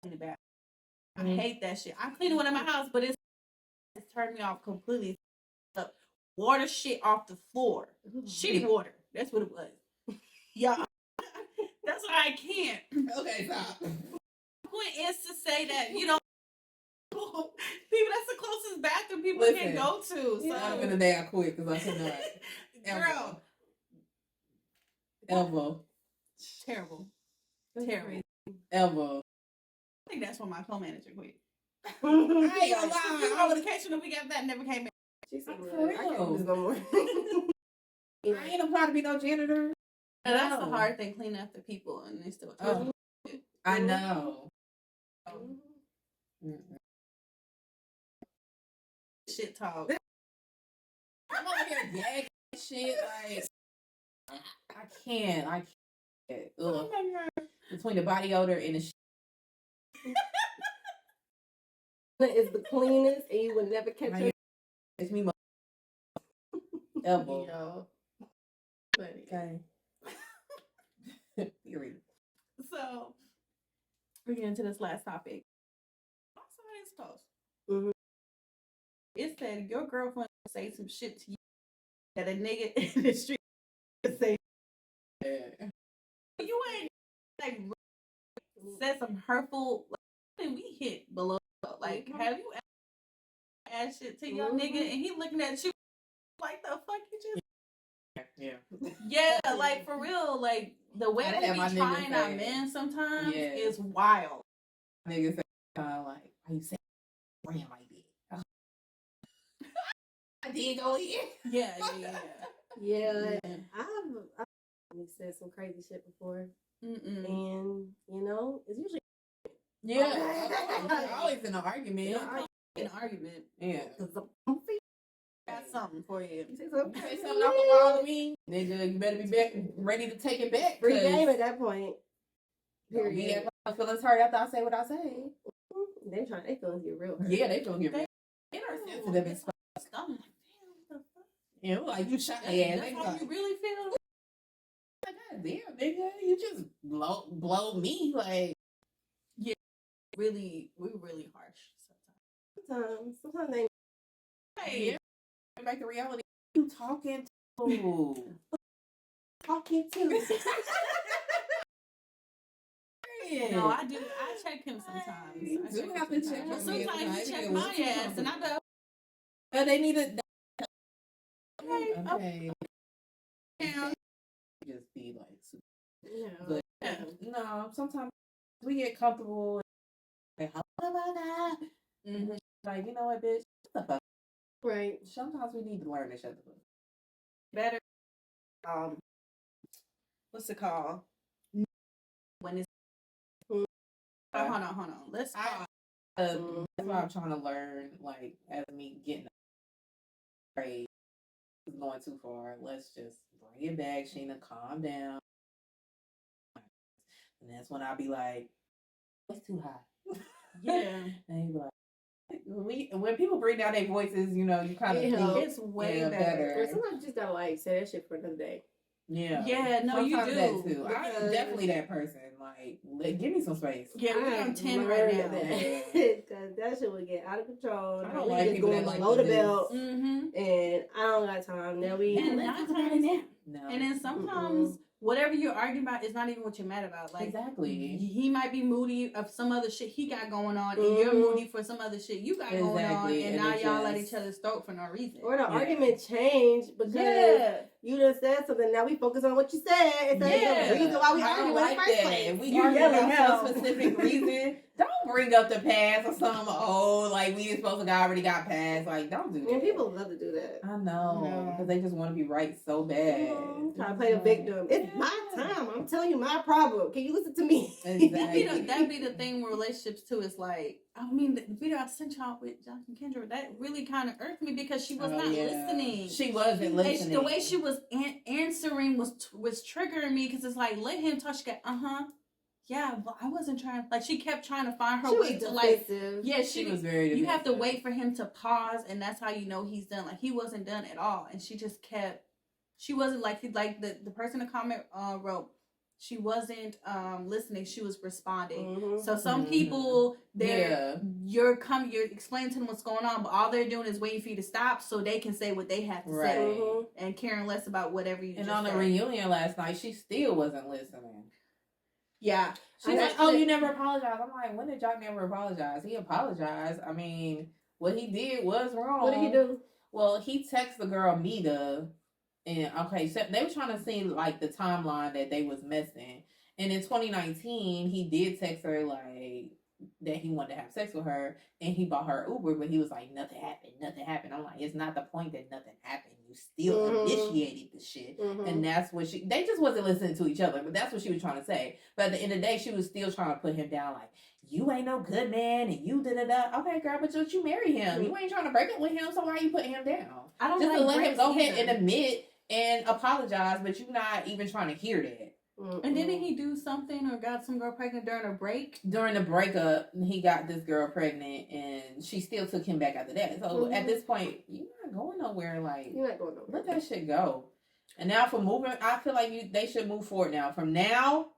in the bathroom. I hate that shit. I clean one in my house, but it's turned me off completely. Water shit off the floor. Shitty water. That's what it was. Y'all. That's why I can't. Okay, stop. Point is to say that, you know, people, that's the closest bathroom people Listen, can go to. So, I've been a day I quit because I cannot. girl, Ever. terrible. That's Terrible. crazy. Ever. I think that's when my co-manager quit. I ain't gonna You lie. know, the occasion the week after that never came in. She said, For "Look, I can't real. do this no more." I ain't applying to be no janitor. And that's the No. hard thing, cleaning after people, and they still. Oh. I know. Shit talk. I'm over here gagging and shit. Like, I can't. Ugh. Oh my God. Between the body odor and the shit. Is the cleanest, and you would never catch Like, her. it's me. Ever. Yo. Funny. Okay. Period. So, we're getting to this last topic. Also, it's toast. Mhm. It said your girlfriend say some shit to you that a nigga in the street would say. Yeah. You ain't like said some hurtful. Like, we hit below. Like, have you ever asked shit to your nigga and he looking at you like the fuck you just? Yeah. Yeah, like for real. Like the way I we had be my nigga trying our say- men sometimes Yeah. is wild. Niggas say kind of like, why you say brand like that? I did go in. Yeah. Yeah, Yeah. I've said some crazy shit before, Mm-mm. and you know, it's usually Yeah. Always in an argument. An argument. Yeah. Got something for you. You say You something, say something off the wall to me, nigga, you better be back, ready to take it back. free 'cause game at that point. don't be Period. at my feelings hurt after I say what I say. They feeling you real hurt. Yeah, they feel get They- real. They are sensitive and stuff. I'm like, damn, what the fuck? You know, like you shot their ass. That's They how like, you really feel? God damn, nigga, you just blow me like. We really harsh sometimes. Sometimes they. Hey, Yeah. Back to reality. You talking to? Talking to? no, I do. I check him sometimes. You I do check have him to check sometimes. your man Sometimes sometimes. you check Yeah, my what you ass, talking and I go, But they need a. okay, Okay. down. Just be like super. Yeah. But Yeah. no, sometimes we get comfortable. And, how am I not? Mhm. Like, you know what, bitch? Shut the fuck. Right. Sometimes we need to learn to shut the fuck. Better. What's it called? When it's. Mm. Oh, hold on. Let's call. That's why I'm trying to learn, like, as me getting afraid is going too far. Let's just bring it back, Sheena. Calm down. And that's when I'll be like, "What's too high?" Yeah. And you be like, when people bring down their voices, you know, you kind of It think helps. It's way yeah, better. But sometimes you just gotta like say that shit for another day. Yeah. Yeah, no, you Sometimes do. that too. I'm Because- definitely that person. Like, give me some space. Yeah, we're on I've 10 right learned now. that. Cause that shit would get out of control. I Now don't we like just people going that like below to the just- belt, Mm-hmm. and I don't got time. Now we. And Let's nine talk about it times- now. No. And then sometimes whatever you're arguing about is not even what you're mad about. Like exactly. he might be moody of some other shit he got going on, and you're Mhm. moody for some other shit you got going on, Exactly, and and now it y'all at just- each other's throat for no reason. Or the Yeah. argument changed because you just said something. Now we focus on what you said instead of the reason why we I arguing don't in like the first that. place. If we You argue yelling about now. some specific reason, don't bring up the past or something. Oh, like we supposed to already got past. Like, don't do that. And people love to do that. I know, because they just want to be right so bad. Trying to play the victim. It's my time. I'm telling you my problem. Can you listen to me? Exactly. That'd be the thing with relationships too. It's like, I mean, the video I sent y'all with Jonathan Kendra, that really kind of irked me because she was Oh, not yeah. listening. She wasn't And listening. the way she was answering was triggering me because it's like, let him touch. Yeah, but I wasn't trying. Like she kept trying to find her She way was to like. defensive. Yeah, she was very. You have to defensive. wait for him to pause, and that's how you know he's done. Like he wasn't done at all, and she just kept. She wasn't like the person in the comment wrote. she wasn't listening, she was responding. Mhm. So some people, Yeah. you're explaining to them what's going on, but all they're doing is waiting for you to stop so they can say what they have to Right. say Mhm. and caring less about whatever you And just on the said. reunion last night, she still wasn't listening. Yeah. She's I like, know. "Oh, you never apologized." I'm like, "When did y'all never apologize?" He apologized. I mean, what he did was wrong. What did he do? Well, he texted the girl Mita, and okay, so they were trying to see like the timeline that they was missing. And in 2019, he did text her like that he wanted to have sex with her, and he bought her Uber, but he was like, nothing happened. I'm like, it's not the point that nothing happened. You still Mhm. initiated the shit. Mhm. And that's what they just wasn't listening to each other, but that's what she was trying to say. But at the end of the day, she was still trying to put him down like, you ain't no good man, and you da-da-da. Okay, girl, but you marry him. You ain't trying to break up with him, so why are you putting him down? I don't Just like to let him breaks go ahead either. and admit and apologize, but you're not even trying to hear that. And didn't he do something or got some girl pregnant during a break? During the breakup, he got this girl pregnant, and she still took him back after that. So at this point, you're not going nowhere. Like, You're not going nowhere. let that shit go. And now for moving, I feel like they should move forward now. From now,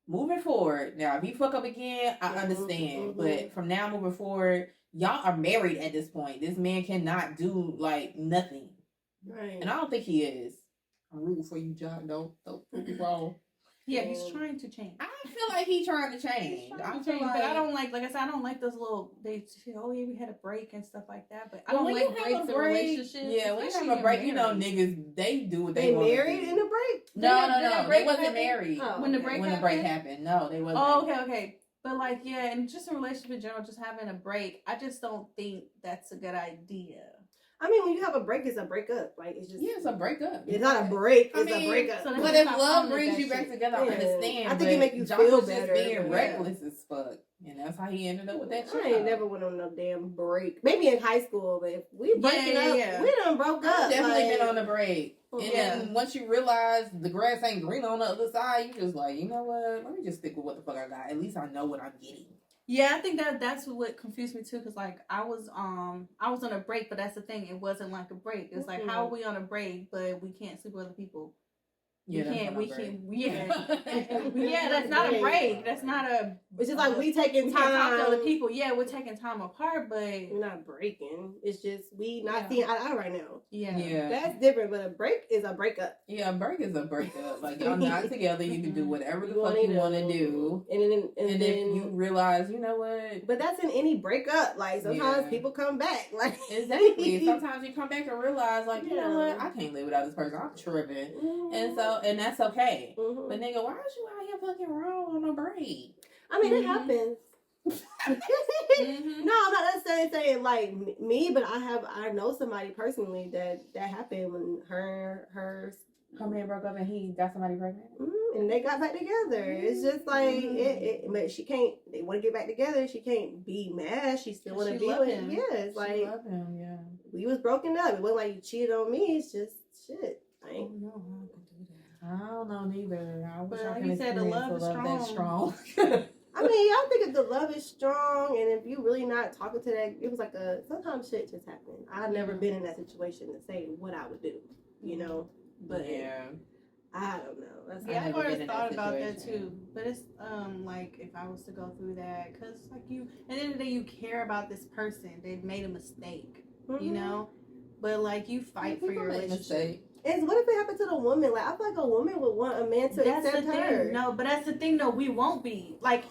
moving forward. Now, if you fuck up again, I understand. But from now moving forward, y'all are married at this point. This man cannot do like nothing, Right. and I don't think he is. I'm rooting for you, John. Don't prove me wrong. Yeah, he's trying to change. I feel like he's trying to change. He's trying I to feel change, like, but I don't like I said, I don't like those little. They say, oh yeah, we had a break and stuff like that. But I Well, don't when like you breaks have a in break, relationships. yeah, when you especially have a break, you know, married. niggas they do what they, They want. married in the break? No, break they wasn't happen? married Oh, When the okay. break when the break happened. No, they wasn't. Oh, okay. But like, yeah, and just in relationship in general, just having a break, I just don't think that's a good idea. I mean, when you have a break, it's a breakup. Like, it's just. Yeah, it's a breakup. It's not a break, I it's mean, a breakup. so But Let's if stop love calling it brings that you back shit. together, I Yeah. understand. I think it but make you John feel was better, just being but- reckless as fuck, and that's how he ended up with that shit. I ain't never went on no damn break. Maybe in high school, but if we breaking up, yeah. we done broke up. I've definitely like, been on a break. And Yeah. then once you realize the grass ain't green on the other side, you just like, you know what? Let me just stick with what the fuck I got. At least I know what I'm getting. Yeah, I think that's what confused me too. Cause like I was on a break, but that's the thing. It wasn't like a break. It's like how are we on a break, but we can't sleep with other people. Yeah, that's not a break. Yeah, that's not a break. That's not a. It's just like we taking We can't talk to other time. people. Yeah, we're taking time apart, but We're not breaking. It's just we not Yeah. seeing eye to eye right now. yeah, Yeah. That's different, but a break is a breakup. Yeah, a break is a breakup. Like, y'all not together. You can do whatever the You fuck wanna you want to do. And then And if you realize, you know what? but that's in any breakup. Like sometimes Yeah. people come back. Like Exactly. Sometimes you come back and realize, like, you know Yeah. what? I can't live without this person. I'm tripping. Mhm. And that's okay. Mhm. But nigga, why is you out here fucking wrong on a break? I mean, it Mhm. happens. Mhm. No, I'm not necessarily saying like me, but I know somebody personally that happened when her Her man broke up and he got somebody pregnant. and they got back together. It's just like but she can't. They want to get back together. She can't be mad. She still want to She be love with him. him. Yeah, it's She like love him, yeah. we was broken up. It wasn't like you cheated on me. It's just shit. I I ain't. don't know how I could do that. I don't know neither. I wish But I like could you said, the experience love is that strong. strong. I mean, I think if the love is strong, and if you really not talking to that, it was like sometimes shit just happened. I've never Yeah. been in that situation to say what I would do, you know. But yeah. I don't know. That's Yeah, I've I've never always been in thought that about that situation. too. But it's like if I was to go through that, cause like you, at the end of the day, you care about this person. They've made a mistake, you know. But like you fight for your relationship. And what if it happened to the woman? Like I feel like a woman would want a man to That's the accept thing. her. No, but that's the thing. though. We won't be like.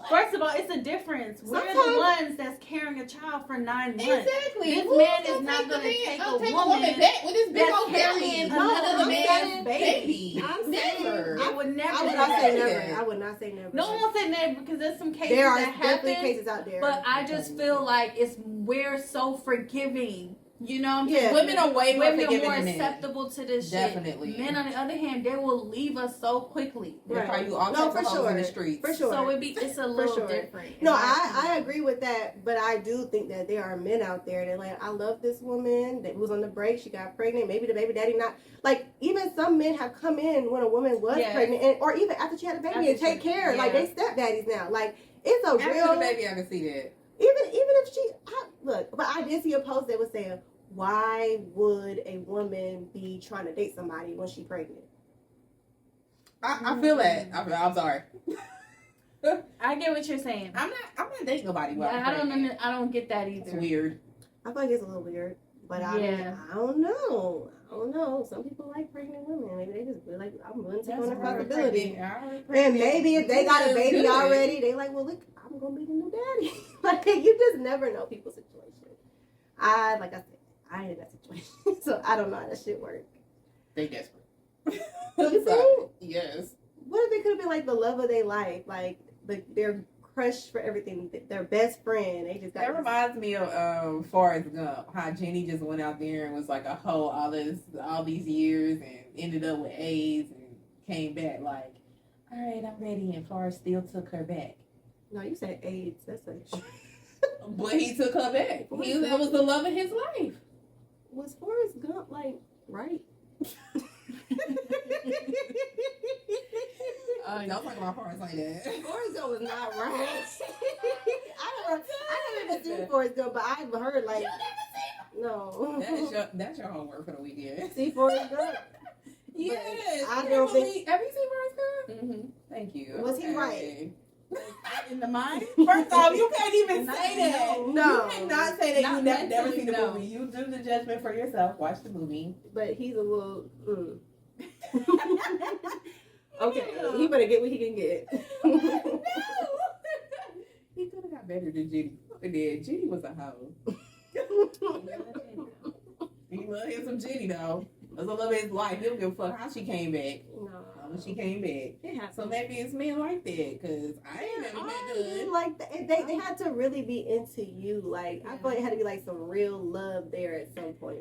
First of all, it's a difference. We're the Sometimes- ones that's carrying a child for 9 months. Exactly. This Who's man is gonna not gonna the take man- a take woman back with this big that's old belly. carrying another another man's man's baby. baby. I'm Never. I would never. I would do not that. say that. never. I would not say never. No one said never because there's some cases there are that definitely happen. cases out there. But I just feel like we're so forgiving. You know what I'm Yeah. saying? Women are way more Women are forgiving more than men. acceptable to this Definitely. shit. Men, on the other hand, they will leave us so quickly. They'll Right. call you all No, types of for hoes in the sure. streets. For sure. So it's a little sure. different. No, I agree with that, but I do think that there are men out there that like, I love this woman that was on the break, she got pregnant, maybe the baby daddy not like even some men have come in when a woman was Yes. pregnant and or even after she had a baby After and take she- care. Like yeah. they stepdaddies now. Like it's a After real the baby, I can see that. even if she look, but I did see a post that was saying, why would a woman be trying to date somebody when she's pregnant? I feel that. I'm sorry. I get what you're saying. I'm not dating nobody. But while I'm I pregnant. don't get that either. It's weird. I feel like it's a little weird, but I mean, Yeah. I don't know. Some people like pregnant women. Maybe they just feel like I'm willing to take on the possibility. And maybe if they got a baby already, they like, well, look, I'm gonna be the new daddy. Like you just never know people's situation. Like I said, I ain't in that situation, so I don't know how that shit work. They desperate. You So, yes. What if it could have been like the love of their life, like their crush for everything, their best friend? They just got That reminds me of Forrest Gump. How Jenny just went out there and was like a hoe all these years and ended up with AIDS and came back like, all right, I'm ready. And Forrest still took her back. No, you said AIDS. That's a. But he took her back. That was the love of his life. Was Forrest Gump like right? Don't talk about Forrest like that. Forrest Gump was not right. I never even seen Forrest Gump, but I've heard like no. That's your homework for the weekend. See Forrest Gump. Yes. I don't think. Have you seen Forrest Gump? Mm-hmm. Thank you. Was he right? In the mind? First off, you can't even say that. No. You cannot say that Not you never mentally, seen the no. movie. You do the judgment for yourself. Watch the movie. But he's a little. Okay, he better get what he can get. No. He could have got better than Jenny. But then Jenny was a hoe. He loved him some Jenny though. That's the love of his life. He don't give a fuck how she came back. No. When she came back. It happened. So maybe it's men like that, cause I ain't never met none. Like they had to really be into you. Like I feel like it had to be like some real love there at some point.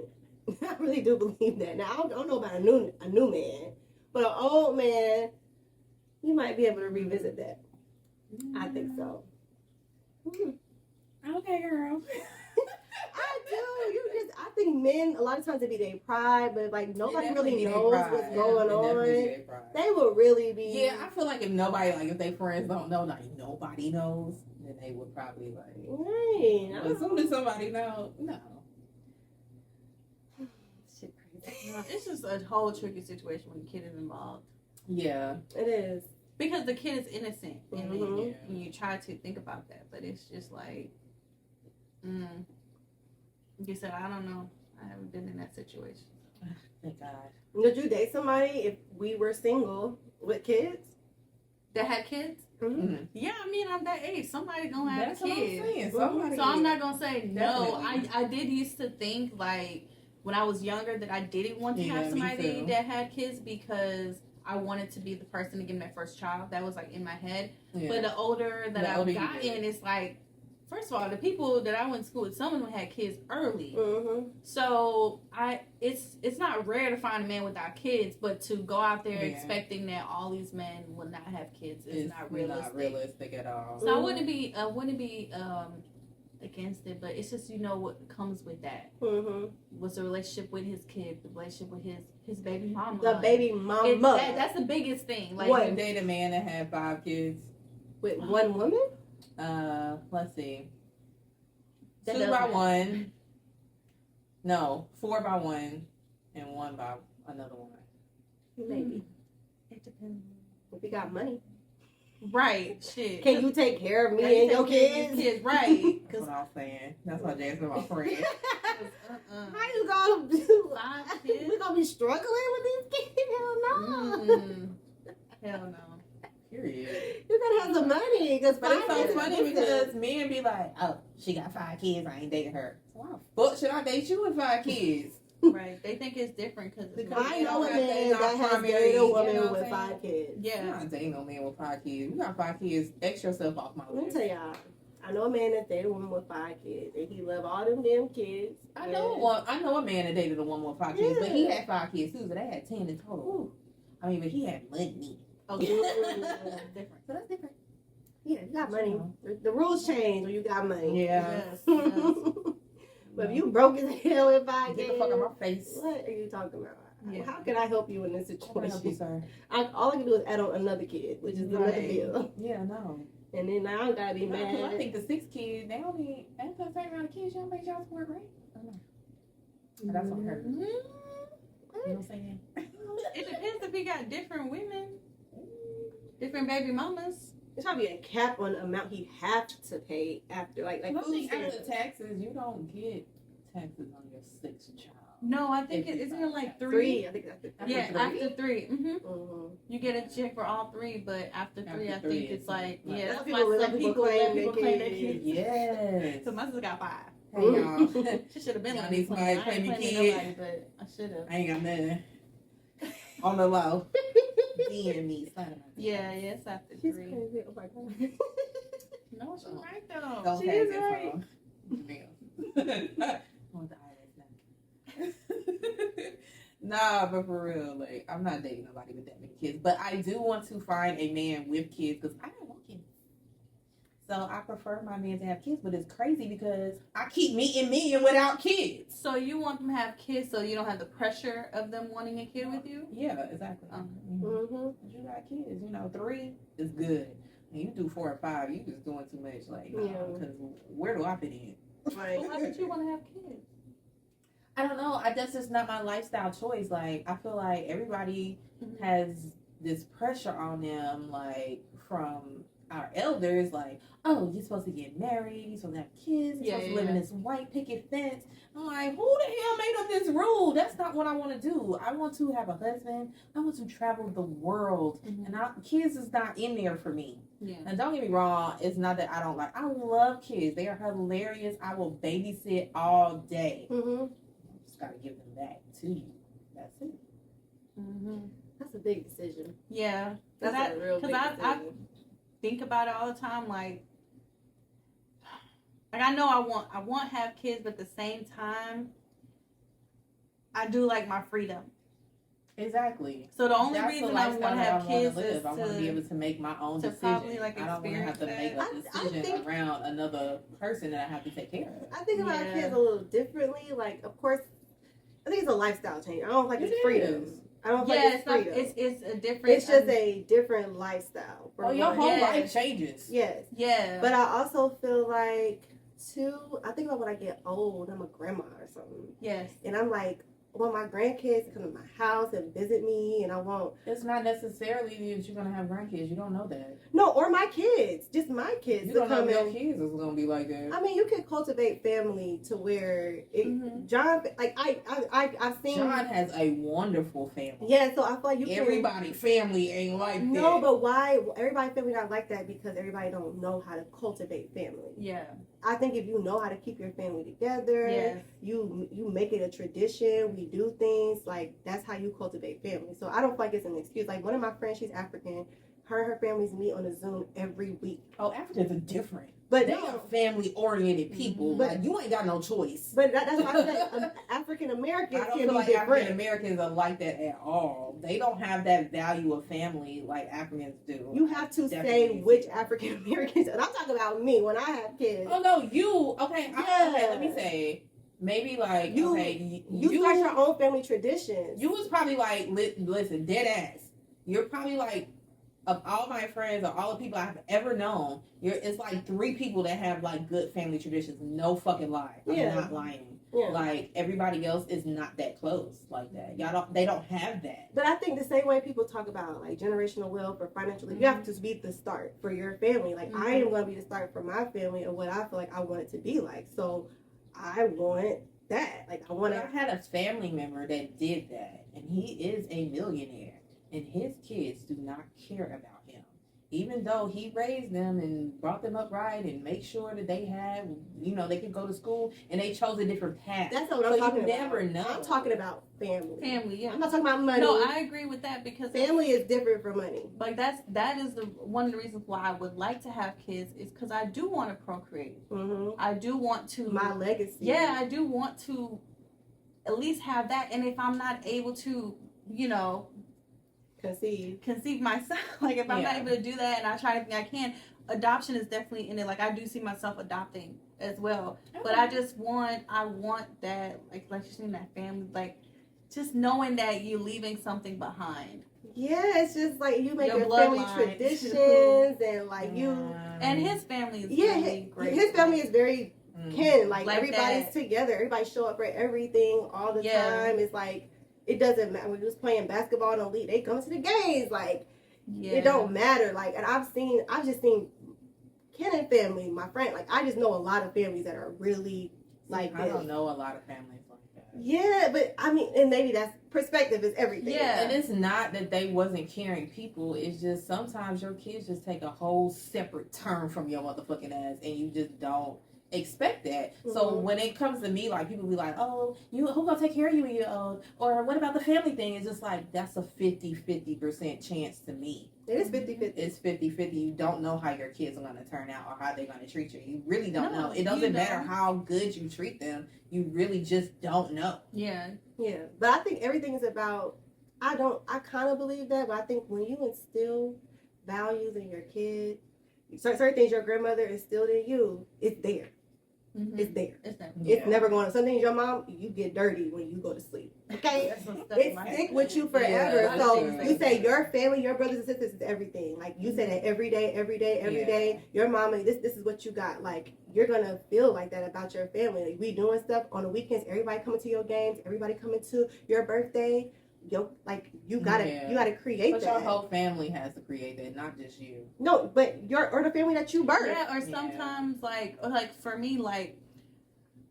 I really do believe that. Now I don't know about a new man, but an old man, you might be able to revisit that. I think so. Okay, girl. I do. I think men a lot of times they be their pride, but like nobody really knows what's going on. They would really be. Yeah, I feel like if they friends don't know, like nobody knows, then they would probably like. Right. But as soon as somebody knows, no. Shit crazy. No, it's just a whole tricky situation when the kid is involved. Yeah. It is. Because the kid is innocent. And Mhm. and you try to think about that. But it's just like, you said, I don't know. I haven't been in that situation. Thank God. Would you date somebody if we were single with kids? That had kids? Mm-hmm. Yeah, I mean, I'm that age. Somebody gonna have That's a what I'm kid. saying. So Somebody I'm not gonna say no. Definitely. I did used to think like when I was younger that I didn't want to Yeah, have me somebody too. that had kids because I wanted to be the person to give my first child. That was like in my head. Yeah. But the older that The I've older you gotten, get. it's like, first of all, the people that I went to school with, some of them had kids early. Mm-hmm. So it's not rare to find a man without kids, but to go out there Yeah. expecting that all these men will not have kids is It's not realistic. not realistic at all. So I wouldn't be against it, but it's just what comes with that. Mm-hmm. What's the relationship with his kid, the relationship with his baby mama. The baby mama. That's the biggest thing. Like What? You date a man that had 5 kids. With one woman? Let's see. That 2 doesn't by matter. 1. No, 4 by 1, and 1 by another one. Maybe. It depends. If you got money. Right, shit. Can you take care of me Can you and your take care of kids? your kids? Right. That's what I was saying. That's why Jasmine my friend. How you gonna do? 5 kids? We gonna be struggling with these kids? Hell no. Hell no. Period. You gotta have some money. Cause But it's so finances funny is because men be like, oh, she got 5 kids, I ain't dating her. So why the fuck should I date you with 5 kids? Right. They think it's different because I know a They man don't that have has primary, dated a you know woman what I'm with saying? 5 kids. I'm yeah. not dating no man with 5 kids. You got 5 kids, X yourself off my Let me list. tell y'all. I know a man that dated a woman with 5 kids, and he loved all them damn kids. I know a man that dated a woman with 5 kids, but he had 5 kids too, so they had 10 in total. I mean, but he had money. Okay. Different. So that's different. Yeah, you got money. The rules change when you got money. Yeah. Yes, yes. But if you broke as hell with 5 Get kids, the fuck out my face. what are you talking about? Yeah. How can I help you in this How can I help you, situation? sir? All I can do is add on another kid, which is another Right. bill. Yeah, no. And then now I gotta be No, 'cause mad. I think the 6 kids, they only, ain't the same amount of kids, you don't pay child support, right? I don't know. But that's what I heard. You know what I'm saying? It depends if he got different women. different baby mamas. There's probably a cap on the amount he'd have to pay after, like I food think after stamps. taxes, you don't get taxes on your sixth child. No, I think If you isn't it find like out. 3? I think that's the After Yeah, three? after 3. Mm-hmm. You get a check for all 3, but after 3, After I three, think it's like, like- yeah, That's that's why why some people let their people claim their kids. kids. Yes. So my sister got 5. Hey y'all. She should have been Y'all like need somebody to I claim ain't your claiming kid. nobody, but I should have. I ain't got nothing. On the low. DM me. Sign up. Yeah, it's after She's 3. crazy. Oh my god. No, she's right though. Don't She pass is it right. wrong. Damn. I want the IRS now. Nah, but for real, like, I'm not dating nobody with that many kids. But I do want to find a man with kids because I don't want kids. So I prefer my man to have kids, but it's crazy because I keep meeting men without kids. So you want them to have kids so you don't have the pressure of them wanting a kid with you? Yeah, exactly. Mm-hmm. You got kids, 3 is good. And you do 4 or 5, you just doing too much. Like, because where do I fit in? Right. Why would you want to have kids? I don't know. That's just not my lifestyle choice. Like, I feel like everybody Mhm. has this pressure on them, like, from our elders, like, oh, you're supposed to get married, you're supposed to have kids, you're supposed to live in this white picket fence. I'm like, who the hell made up this rule? That's not what I want to do. I want to have a husband. I want to travel the world. Mhm. And kids is not in there for me. Yeah. And don't get me wrong, it's not that I don't like, I love kids. They are hilarious. I will babysit all day. Mm-hmm. Just got to give them back to you. That's it. Mm-hmm. That's a big decision. Yeah. That's a real big I decision. think about it all the time. Like I know I want to have kids, but at the same time, I do like my freedom. Exactly. So the only That's reason the I want lifestyle to that I have wanna kids live. is I want to be able to make my own to decision. probably, like, I don't want to have to make experience a that. I decision think- around another person that I have to take care of. I think about Yeah. kids a little differently. Like, of course, I think it's a lifestyle change. I don't like it's It freedom. is. I don't like yeah, it's it's not, freedom. it's a different. It's just a different lifestyle. for Oh, your one. whole Yeah. life changes. Yes. yeah. But I also feel like, too, I think about when I get old, I'm a grandma or something. yes. And I'm like, I want my grandkids to come to my house and visit me, and I want, It's not necessarily that you're going to have grandkids. You don't know that. no, or my kids, just my kids You to don't know come if your in. kids is going to be like that. I mean, you can cultivate family to where it, Mhm. John, like I've seen. John has a wonderful family. Yeah, so I feel like you can. Everybody family ain't like that. No, but why? Everybody family not like that because everybody don't know how to cultivate family. Yeah. I think if you know how to keep your family together, Yes. you make it a tradition. We do things like that's how you cultivate family. So I don't feel like it's an excuse. Like one of my friends, she's African. Her and her families meet on a Zoom every week. Oh, Africans are different. But They no, are family oriented people. But- Like, you ain't got no choice. but that's why I say African Americans I don't can feel be like African different. Americans are like that at all. They don't have that value of family like Africans do. You have to say Definitely. which African Americans, and I'm talking about me when I have kids. Oh no, you okay? Yeah. Okay, let me say maybe like You- okay, You start your own family traditions. You was probably like listen, dead ass. You're probably like of all my friends or all the people I've ever known, it's like 3 people that have like good family traditions. No fucking lie. I'm Yeah. not lying. Yeah. Like everybody else is not that close like that. They don't have that. But I think the same way people talk about like generational wealth or financially, you have to be the start for your family. Like I am going to be the start for my family and what I feel like I want it to be like. So I want that. Like I want I to. had a family member that did that, and he is a millionaire, and his kids do not care about him. Even though he raised them and brought them up right and make sure that they had, they could go to school, and they chose a different path. That's not what So I'm you talking about. never know. I'm talking about family. Family. Yeah. I'm not talking about money. No, I agree with that because family is different from money. like that is one of the reasons why I would like to have kids is because I do want to procreate. Mm-hmm. I do want to My legacy. Yeah, I do want to at least have that. And if I'm not able to, conceive myself, like if I'm not Yeah. able to do that and I try to think I can, adoption is definitely in it. Like I do see myself adopting as well. But I want that, like you're saying, that family, like just knowing that you're leaving something behind. Yeah, it's just like you make Your your family bloodline. traditions and like you. And his family is Yeah, really great. his family is very kin. Like Like everybody's that. together. Everybody show up for everything all the Yeah. time. It's like it doesn't matter. When we was playing basketball in the league, they come to the games. Like Yeah. It don't matter. Like, and I've just seen Kenan family, my friend. Like, I just know a lot of families that are really like I this. don't know a lot of families like that. Yeah, but I mean, and maybe that's perspective is everything. Yeah. And it's not that they wasn't caring people. It's just sometimes your kids just take a whole separate turn from your motherfucking ass, and you just don't expect that. So Mhm. when it comes to me, like, people be like, "Oh, who gonna take care of you when you're old?" Or what about the family thing? It's just like, that's a 50% chance to me. It is 50-50. It's 50-50. You don't know how your kids are going to turn out or how they're going to treat you. You really don't No, know. It you doesn't matter don't. how good you treat them. You really just don't know. Yeah. Yeah, but I think everything is about. I kind of believe that, but I think when you instill values in your kid, certain things your grandmother instilled in you, it's there. Mm-hmm. It's there. It's that. Yeah. It's never going. Some things your mom, you get dirty when you go to sleep. Okay. That's some stuff It in my stick head. with you forever. Yeah, So that's you true. say your family, your brothers and sisters is everything. Like you say that every day, every day, every Yeah. day. Your mama, this is what you got. Like you're gonna feel like that about your family. Like, we doing stuff on the weekends. Everybody coming to your games. Everybody coming to your birthday. You gotta create But that. your whole family has to create that, not just you. No, but or the family that you birthed. Yeah, or sometimes like for me, like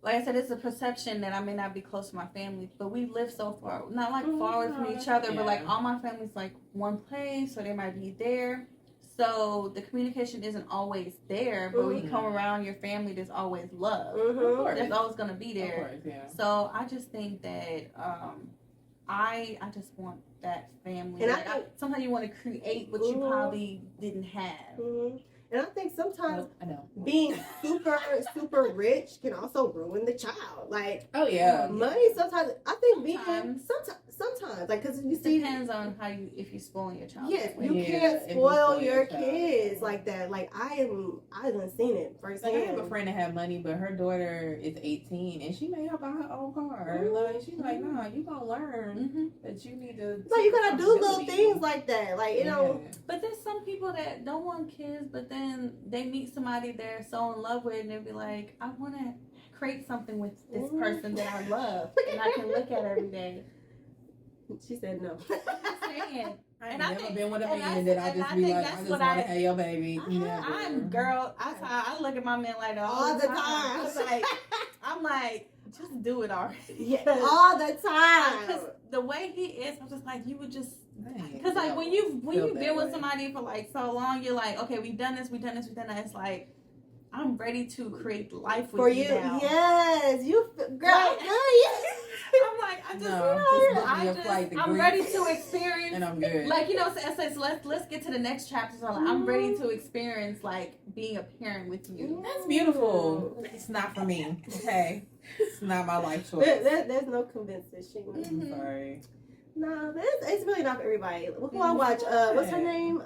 I said, it's a perception that I may not be close to my family, but we live so far, not like far away from each other, but like Yeah. all my family's like one place, or they might be there. So the communication isn't always there, but when you come around your family, there's always love. Mhm. That's always gonna be Of there. course, yeah. So I just think that I just want that family. And I Like, think- sometimes you want to create what you Mhm. probably didn't have. Mhm. And I think sometimes I know. being super rich can also ruin the child. Like Oh, yeah. money sometimes. I think being Sometimes. sometimes like because you It see. depends on how if you spoiling your child. Yes, that you way. Yeah, can't if you spoil spoil your your child, kids yeah. like that. Like I done seen it Like, I firsthand. have a friend that had money, but her daughter is 18, and she made her buy her own car. Mhm. Like, she's like, nah, you gonna learn Mhm. that you need to. So you gotta do little responsibility. things like that. Like you know, Yeah. But there's some people that don't want kids, but then they meet somebody they're so in love with, and they'll be like, I want to create something with this Mhm. person that I love, and I can look at every day. she said no. I'm just saying. I And ain't I never think- been with a and man that's- that I and just I be think like, I that's just what want to I- have your baby. I'm girl. I look at my man like that All the time. I was like, I'm like, just do it already. Yeah, all the Because time. the way he is, I'm just like, you would just. Dang, Because like when you've feel been that with way. somebody for like so long, you're like, okay, we've done this, we've done that. It's like, I'm ready to create life with For you you, now. yes, girl, Like- girl, yes. I'm like, I just, No, just book me a flight to I'm Greece. ready to experience. And I'm good. Like, you know, so let's get to the next chapter. So like, I'm ready to experience like being a parent with you. That's beautiful. It's not for me. Okay, it's not my life choice. There's no convincing. I'm sorry. No, it's really not for everybody. Who I watch? What's her name?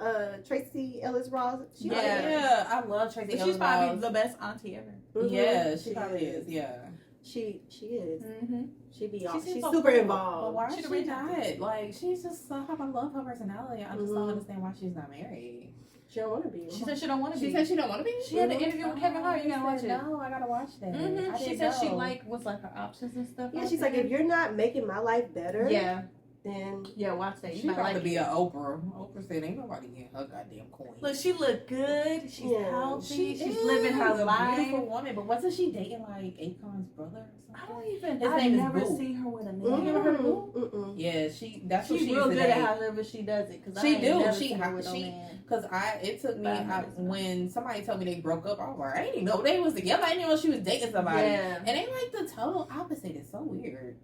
Tracy Ellis Ross. She Yeah. Yeah, I love Tracy But she's Ellis probably Ross. the best auntie ever. Mhm. Yeah, she probably is. Yeah. She is. Mm-hmm. She be all. She seems She's so super cool. But involved. why She's is a she rich not? auntie. Like, she's just so. I love her personality. I just don't Mhm. understand why she's not married. She don't want to be. She said she don't want to She be. said she don't want to be. She had an interview with Kevin Hart. You gotta watch it. No, I gotta watch that. Mm-hmm. I She didn't said she know. was like her options and stuff. Yeah, out she's like, there. if you're not making my life better, yeah, then watch that. You She might about like to be it. an Oprah. Oprah said, "Ain't nobody getting her goddamn coin." Look, she looked good. She's Yeah. healthy. She's is living her a life. beautiful woman. But wasn't she dating like Akon's brother or I something? don't even. His I've name is never Boo. seen her with a You man. never heard of Boo? Mm-mm. Yeah, that's what She's she real used good to at date. however she does it. Cause She I ain't do. never She- seen her with no she- man. Cause it took me Bad minutes ago. when somebody told me they broke up. I was like, I didn't even know they was together. I didn't even know she was dating somebody. Yeah. And they like the total opposite. It's so weird.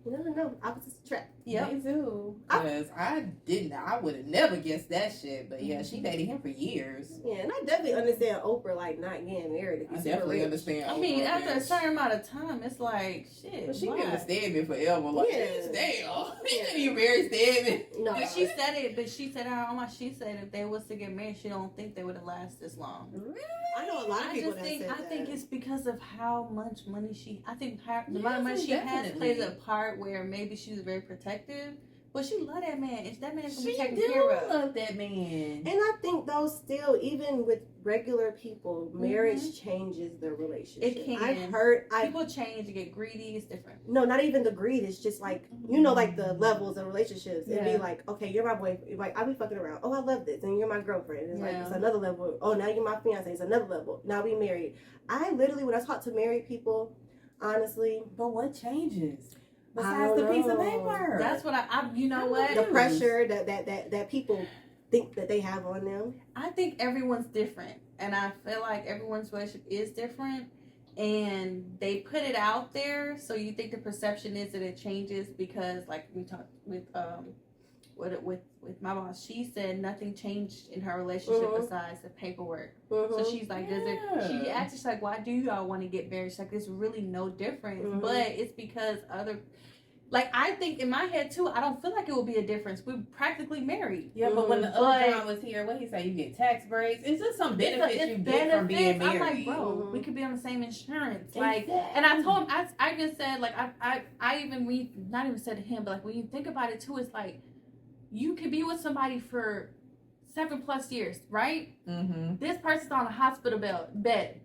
You never know. Opposites attract. Yep. They do. Cause I would have never guessed that shit. But yeah, she dated him for years. Yeah, and I definitely understand Oprah like not getting married. If I you're definitely rich. understand. I mean, Oprah, after a bitch. certain amount of time, it's like shit. But she why? been with Stedman forever. Like, Yeah. damn. He didn't even marry Stedman. No, But she said it. But she said her own. She said if they was to get married, she don't think they would have lasted this long. I know a lot of I people just that think said I that. think it's because of how much money she. I think the amount Yes, of money she has definitely. plays a part where maybe she was very protective, But she love that man. And that man is gonna be She taken do care of. love that man. And I think though, still, even with regular people, marriage changes their relationship. It can. I've heard. People change to get greedy. It's different. No, not even the greed. It's just like, you know, like the levels of relationships. It'd Yeah. be like, okay, you're my boyfriend. Like, I'll be fucking around. Oh, I love this. And you're my girlfriend. It's like, Yeah. it's another level. Oh, now you're my fiance. It's another level. Now we married. I literally, when I talk to married people, honestly, But what changes? I Besides the don't piece of know. paper. That's what I you know what? the pressure that people think that they have on them. I think everyone's different, and I feel like everyone's relationship is different, and they put it out there, so you think the perception is that it changes because, like we talked with my boss, she said nothing changed in her relationship Mhm. besides the paperwork. Mhm. So she's like, does it? She Yeah. asked, she's like, why do y'all want to get married? She's like, there's really no difference, Mhm. but it's because other. Like, I think in my head too, I don't feel like it would be a difference. We're practically married. Yeah, but when the But- other John was here, what he say? You get tax breaks. It's just some benefits you get from being married. I'm like, bro, Mhm. we could be on the same insurance. Like, Exactly. and I told him, I even said, like, I even, not even said to him, but like, when you think about it too, it's like, you could be with somebody for 7+ years, right? Mm-hmm. This person's on a hospital bed.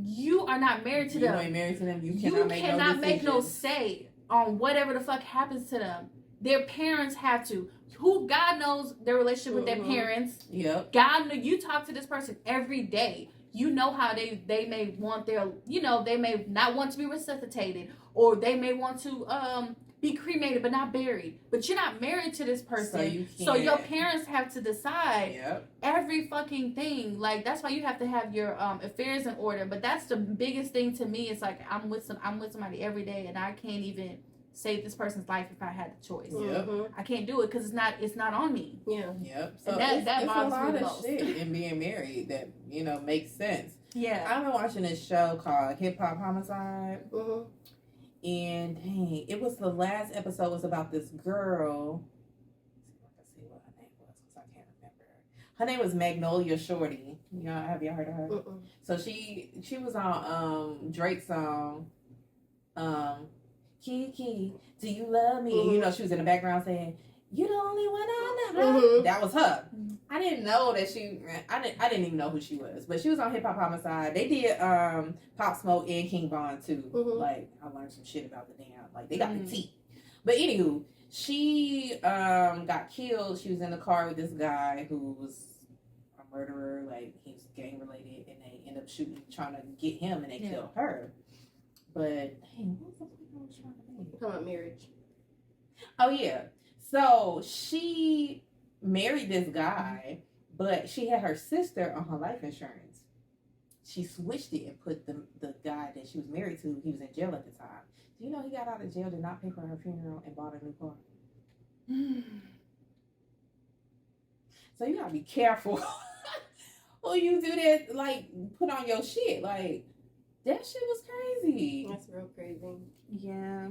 You are not married to You them. ain't married to them. You You cannot make cannot no make no decisions. say on whatever the fuck happens to them. Their parents have to. Who God knows their relationship with their Mhm. parents. Yep. God, you talk to this person every day. You know how they may want their, they may not want to be resuscitated, or they may want to be cremated but not buried. But you're not married to this person, So so your can't. parents have to decide Yep. every fucking thing. Like, that's why you have to have your affairs in order. But that's the biggest thing to me. It's like I'm with somebody every day, and I can't even save this person's life if I had the choice. Yep. Mhm. I can't do it because it's not on me. Yeah. Yep. So And that it's a bothers lot me of most. shit in being married that makes sense. Yeah. I've been watching this show called Hip Hop Homicide, Mhm. and dang, it was the last episode was about this girl. Let's see what her name was because I can't remember. Her name was Magnolia Shorty. Have you heard of her? Mm-mm. So she was on Drake's song, Kiki, do you love me? Mhm. She was in the background saying, "You the only one I know." Mhm. That was her. Mhm. I didn't know that I didn't even know who she was, but she was on Hip Hop Homicide. They did Pop Smoke and King Von too. Mhm. Like, I learned some shit about the damn, like, they got Mhm. the tea. But anywho, she got killed. She was in the car with this guy who was a murderer, like he was gang related, and they end up trying to get him, and they Yeah. killed her. But dang, what was the point I was trying to make? Talking about marriage. Oh yeah. So she married this guy, but she had her sister on her life insurance. She switched it and put the guy that she was married to, he was in jail at the time. Do you know he got out of jail, did not pay for her funeral, and bought a new car? So you gotta be careful when you do that, like, put on your shit. Like, that shit was crazy. That's real crazy. Yeah.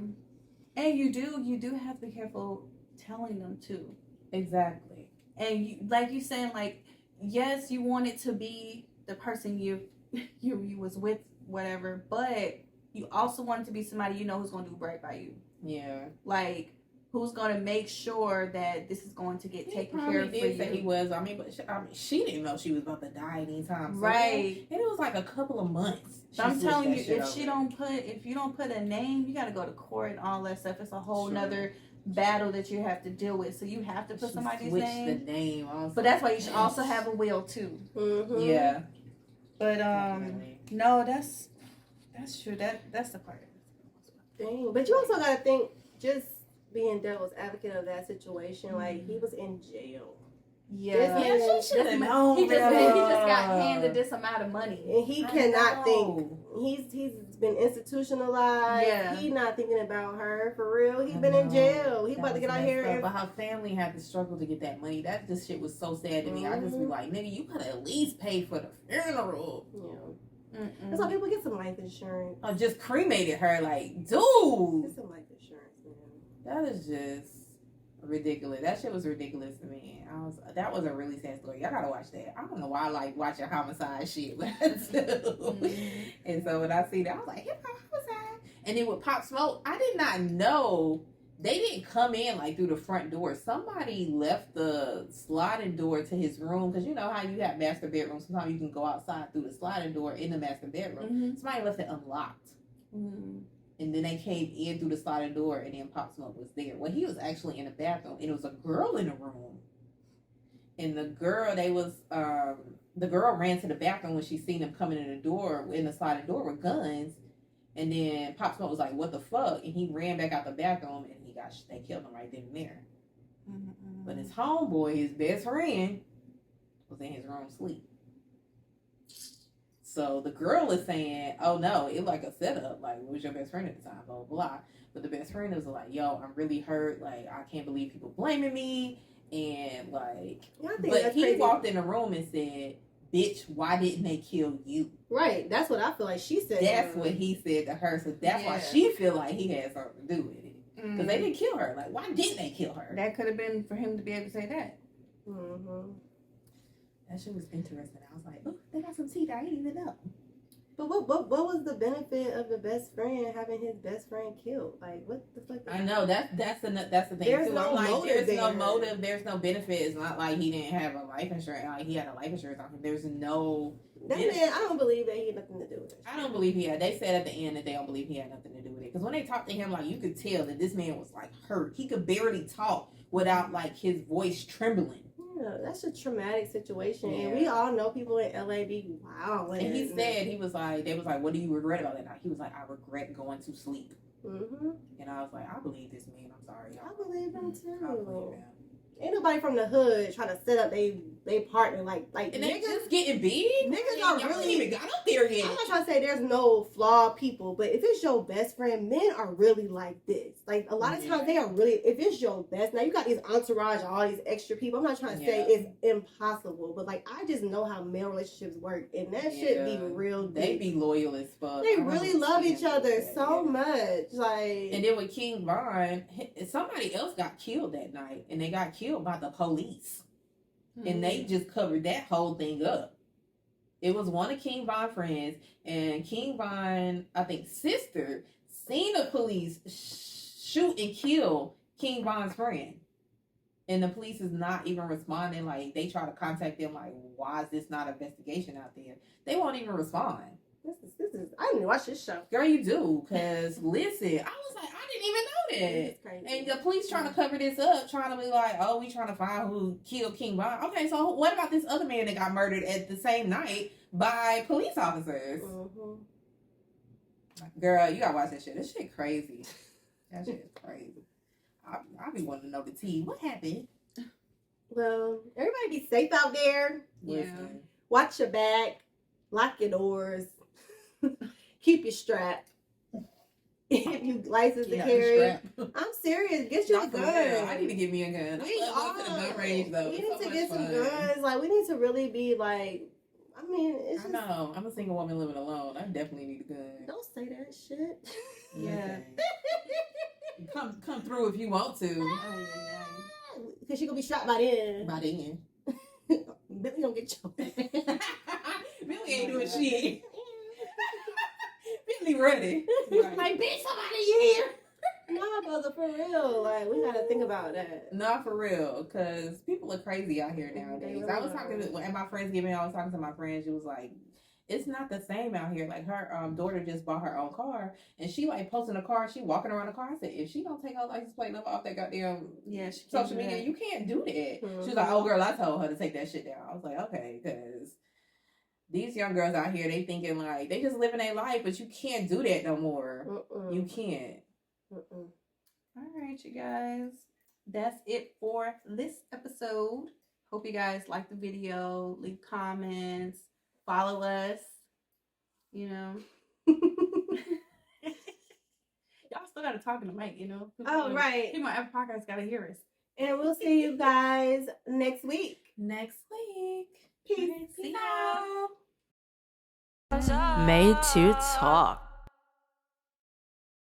And you do have to be careful telling them too. Exactly. And you, like you saying, like, yes, you want it to be the person you was with, whatever, but you also want it to be somebody who's going to do right by you. Yeah. Like, who's going to make sure that this is going to get He taken probably care of for did say he you. was. I mean, but she didn't know she was about to die anytime soon. Right. And it was like a couple of months. So I'm She telling you, switched that shit if over. you don't put a name, you got to go to court and all that stuff. It's a whole Sure. nother battle that you have to deal with. So you have to put She somebody's switched name. the name. Also. But that's why you should also have a will too. Mm-hmm. Yeah. But Definitely. no, that's true. That's the part. Dang. But you also got to think, just being devil's advocate of that situation, like, he was in jail. Yeah. This man- Yeah, she should have known. He just got better. handed this amount of money. And he I cannot think. know. He's been institutionalized. Yeah. He not thinking about her for real. He I been in know. jail. He That about to was get out messed here up, and but her family had to struggle to get that money. That just shit was so sad to me. I just be Mhm. like, nigga, you could at least pay for the funeral. yeah. Mm-mm. That's why people get some life insurance. Or just cremated her. Like, Get dude, some life insurance, man. that is just ridiculous. That shit was ridiculous to me. That was a really sad story. Y'all gotta watch that. I don't know why I like watching homicide shit, but I do. Mhm. And so when I see that, I was like, hip hop homicide. And then with Pop Smoke, I did not know they didn't come in like through the front door. Somebody left the sliding door to his room, because you know how you have master bedrooms. Sometimes you can go outside through the sliding door in the master bedroom. Mm-hmm. Somebody left it unlocked. Mm-hmm. And then they came in through the sliding door, and then Pop Smoke was there. Well, he was actually in the bathroom, and it was a girl in the room. And the girl ran to the bathroom when she seen them coming in the door, in the sliding door with guns. And then Pop Smoke was like, "What the fuck?" And he ran back out the bathroom, and they killed him right then and there. Mm-hmm. But his homeboy, his best friend, was in his room asleep. So the girl is saying, "Oh no, it like a setup. Like, what was your best friend at the time? Blah blah blah." But the best friend was like, "Yo, I'm really hurt. Like, I can't believe people blaming me." And like, Yeah, I think but that's he crazy. walked in the room and said, "Bitch, why didn't they kill you?" Right. That's what I feel like she said. That's what he said to her. So that's why Yeah. she feel like he had something to do with it. Because Mm-hmm. they didn't kill her. Like, why didn't they kill her? That could have been for him to be able to say that. Mm-hmm. That shit was interesting. I was like, oh, they got some teeth I didn't even know. But what was the benefit of the best friend having his best friend killed? Like, what the fuck? I know that's the thing There's too. no I'm like, motive there's no there. motive, there's no benefit. It's not like he didn't have a life insurance. Like, he had a life insurance on him. There's no. That man, I don't believe that he had nothing to do with it. I don't believe he had. They said at the end that they don't believe he had nothing to do with it. Because when they talked to him, like, you could tell that this man was like hurt. He could barely talk without like his voice trembling. Yeah, that's a traumatic situation, Yeah. and we all know people in LA be wild. And he said, he was like, they was like, what do you regret about that night? He was like, I regret going to sleep. Mm-hmm. And I was like, I believe this man. I'm sorry. I believe him I believe too. him. Ain't nobody from the hood trying to set up they partner like And they niggas. just getting big. Niggas Y'all are ain't really- even got up there yet. I'm not trying to say there's no flawed people, but if it's your best friend, men are really like this. Like, a lot of Yeah. times they are really, if it's your best, now you got these entourage, all these extra people. I'm not trying to say Yeah. it's impossible, but like, I just know how male relationships work, and that shit be Yeah. real They deep. be loyal as fuck. They I don't really love each understand other that. so Yeah. much. Like, And then with King Von, somebody else got killed that night, and they got killed by the police. And they just covered that whole thing up. It was one of King Von's friends, and King Von, I think, sister, seen the police shoot and kill King Von's friend. And the police is not even responding. Like, they try to contact them, like, why is this not an investigation out there? They won't even respond. this is, I didn't watch this show. Girl, you do. Because, listen, I was like, I didn't even know that. It's crazy. And the police trying to cover this up, trying to be like, oh, we trying to find who killed King Von. Okay, so what about this other man that got murdered at the same night by police officers? Mhm. Girl, you gotta watch that shit. This shit crazy. That shit is crazy. I be wanting to know the tea. What happened? Well, everybody be safe out there. Yeah. Listen, Watch your back. Lock your doors. Keep your strap. If you license to yeah, carry. strap. I'm serious. Get your Not for gun. real. I need to get me a gun. We I love going to the gun range though. We It's need so to much get some fun. guns. Like, we need to really be like, I mean, it's I just, know. I'm a single woman living alone. I definitely need a gun. don't say that shit. Yeah. Listen. Come through if you want to. Because she gonna be shot by then. By then. Billy don't get your Billy ain't doing shit. Billy ready. Right. Like, bitch, somebody here. Nah, brother, for real. Like, we gotta think about that. Not for real, because people are crazy out here nowadays. They I was really talking to, at my Friendsgiving, I was talking to my friend. She was like, it's not the same out here. Like, her daughter just bought her own car, and she like posting a car. She walking around the car. I said, if she don't take her license plate number off that goddamn Yeah, she can't social do media, that. you can't do that. She was Mhm. like, oh girl, I told her to take that shit down. I was like, okay, because these young girls out here, they thinking like they just living their life, but you can't do that no more. Mm-mm. You can't. Mm-mm. All right, you guys. That's it for this episode. Hope you guys like the video. Leave comments. Follow us. You know. Y'all still gotta talk in the mic, you know. Oh, right. People on Apple Podcasts gotta hear us. And we'll see you guys next week. Next week. Peace. See y'all. Made to talk.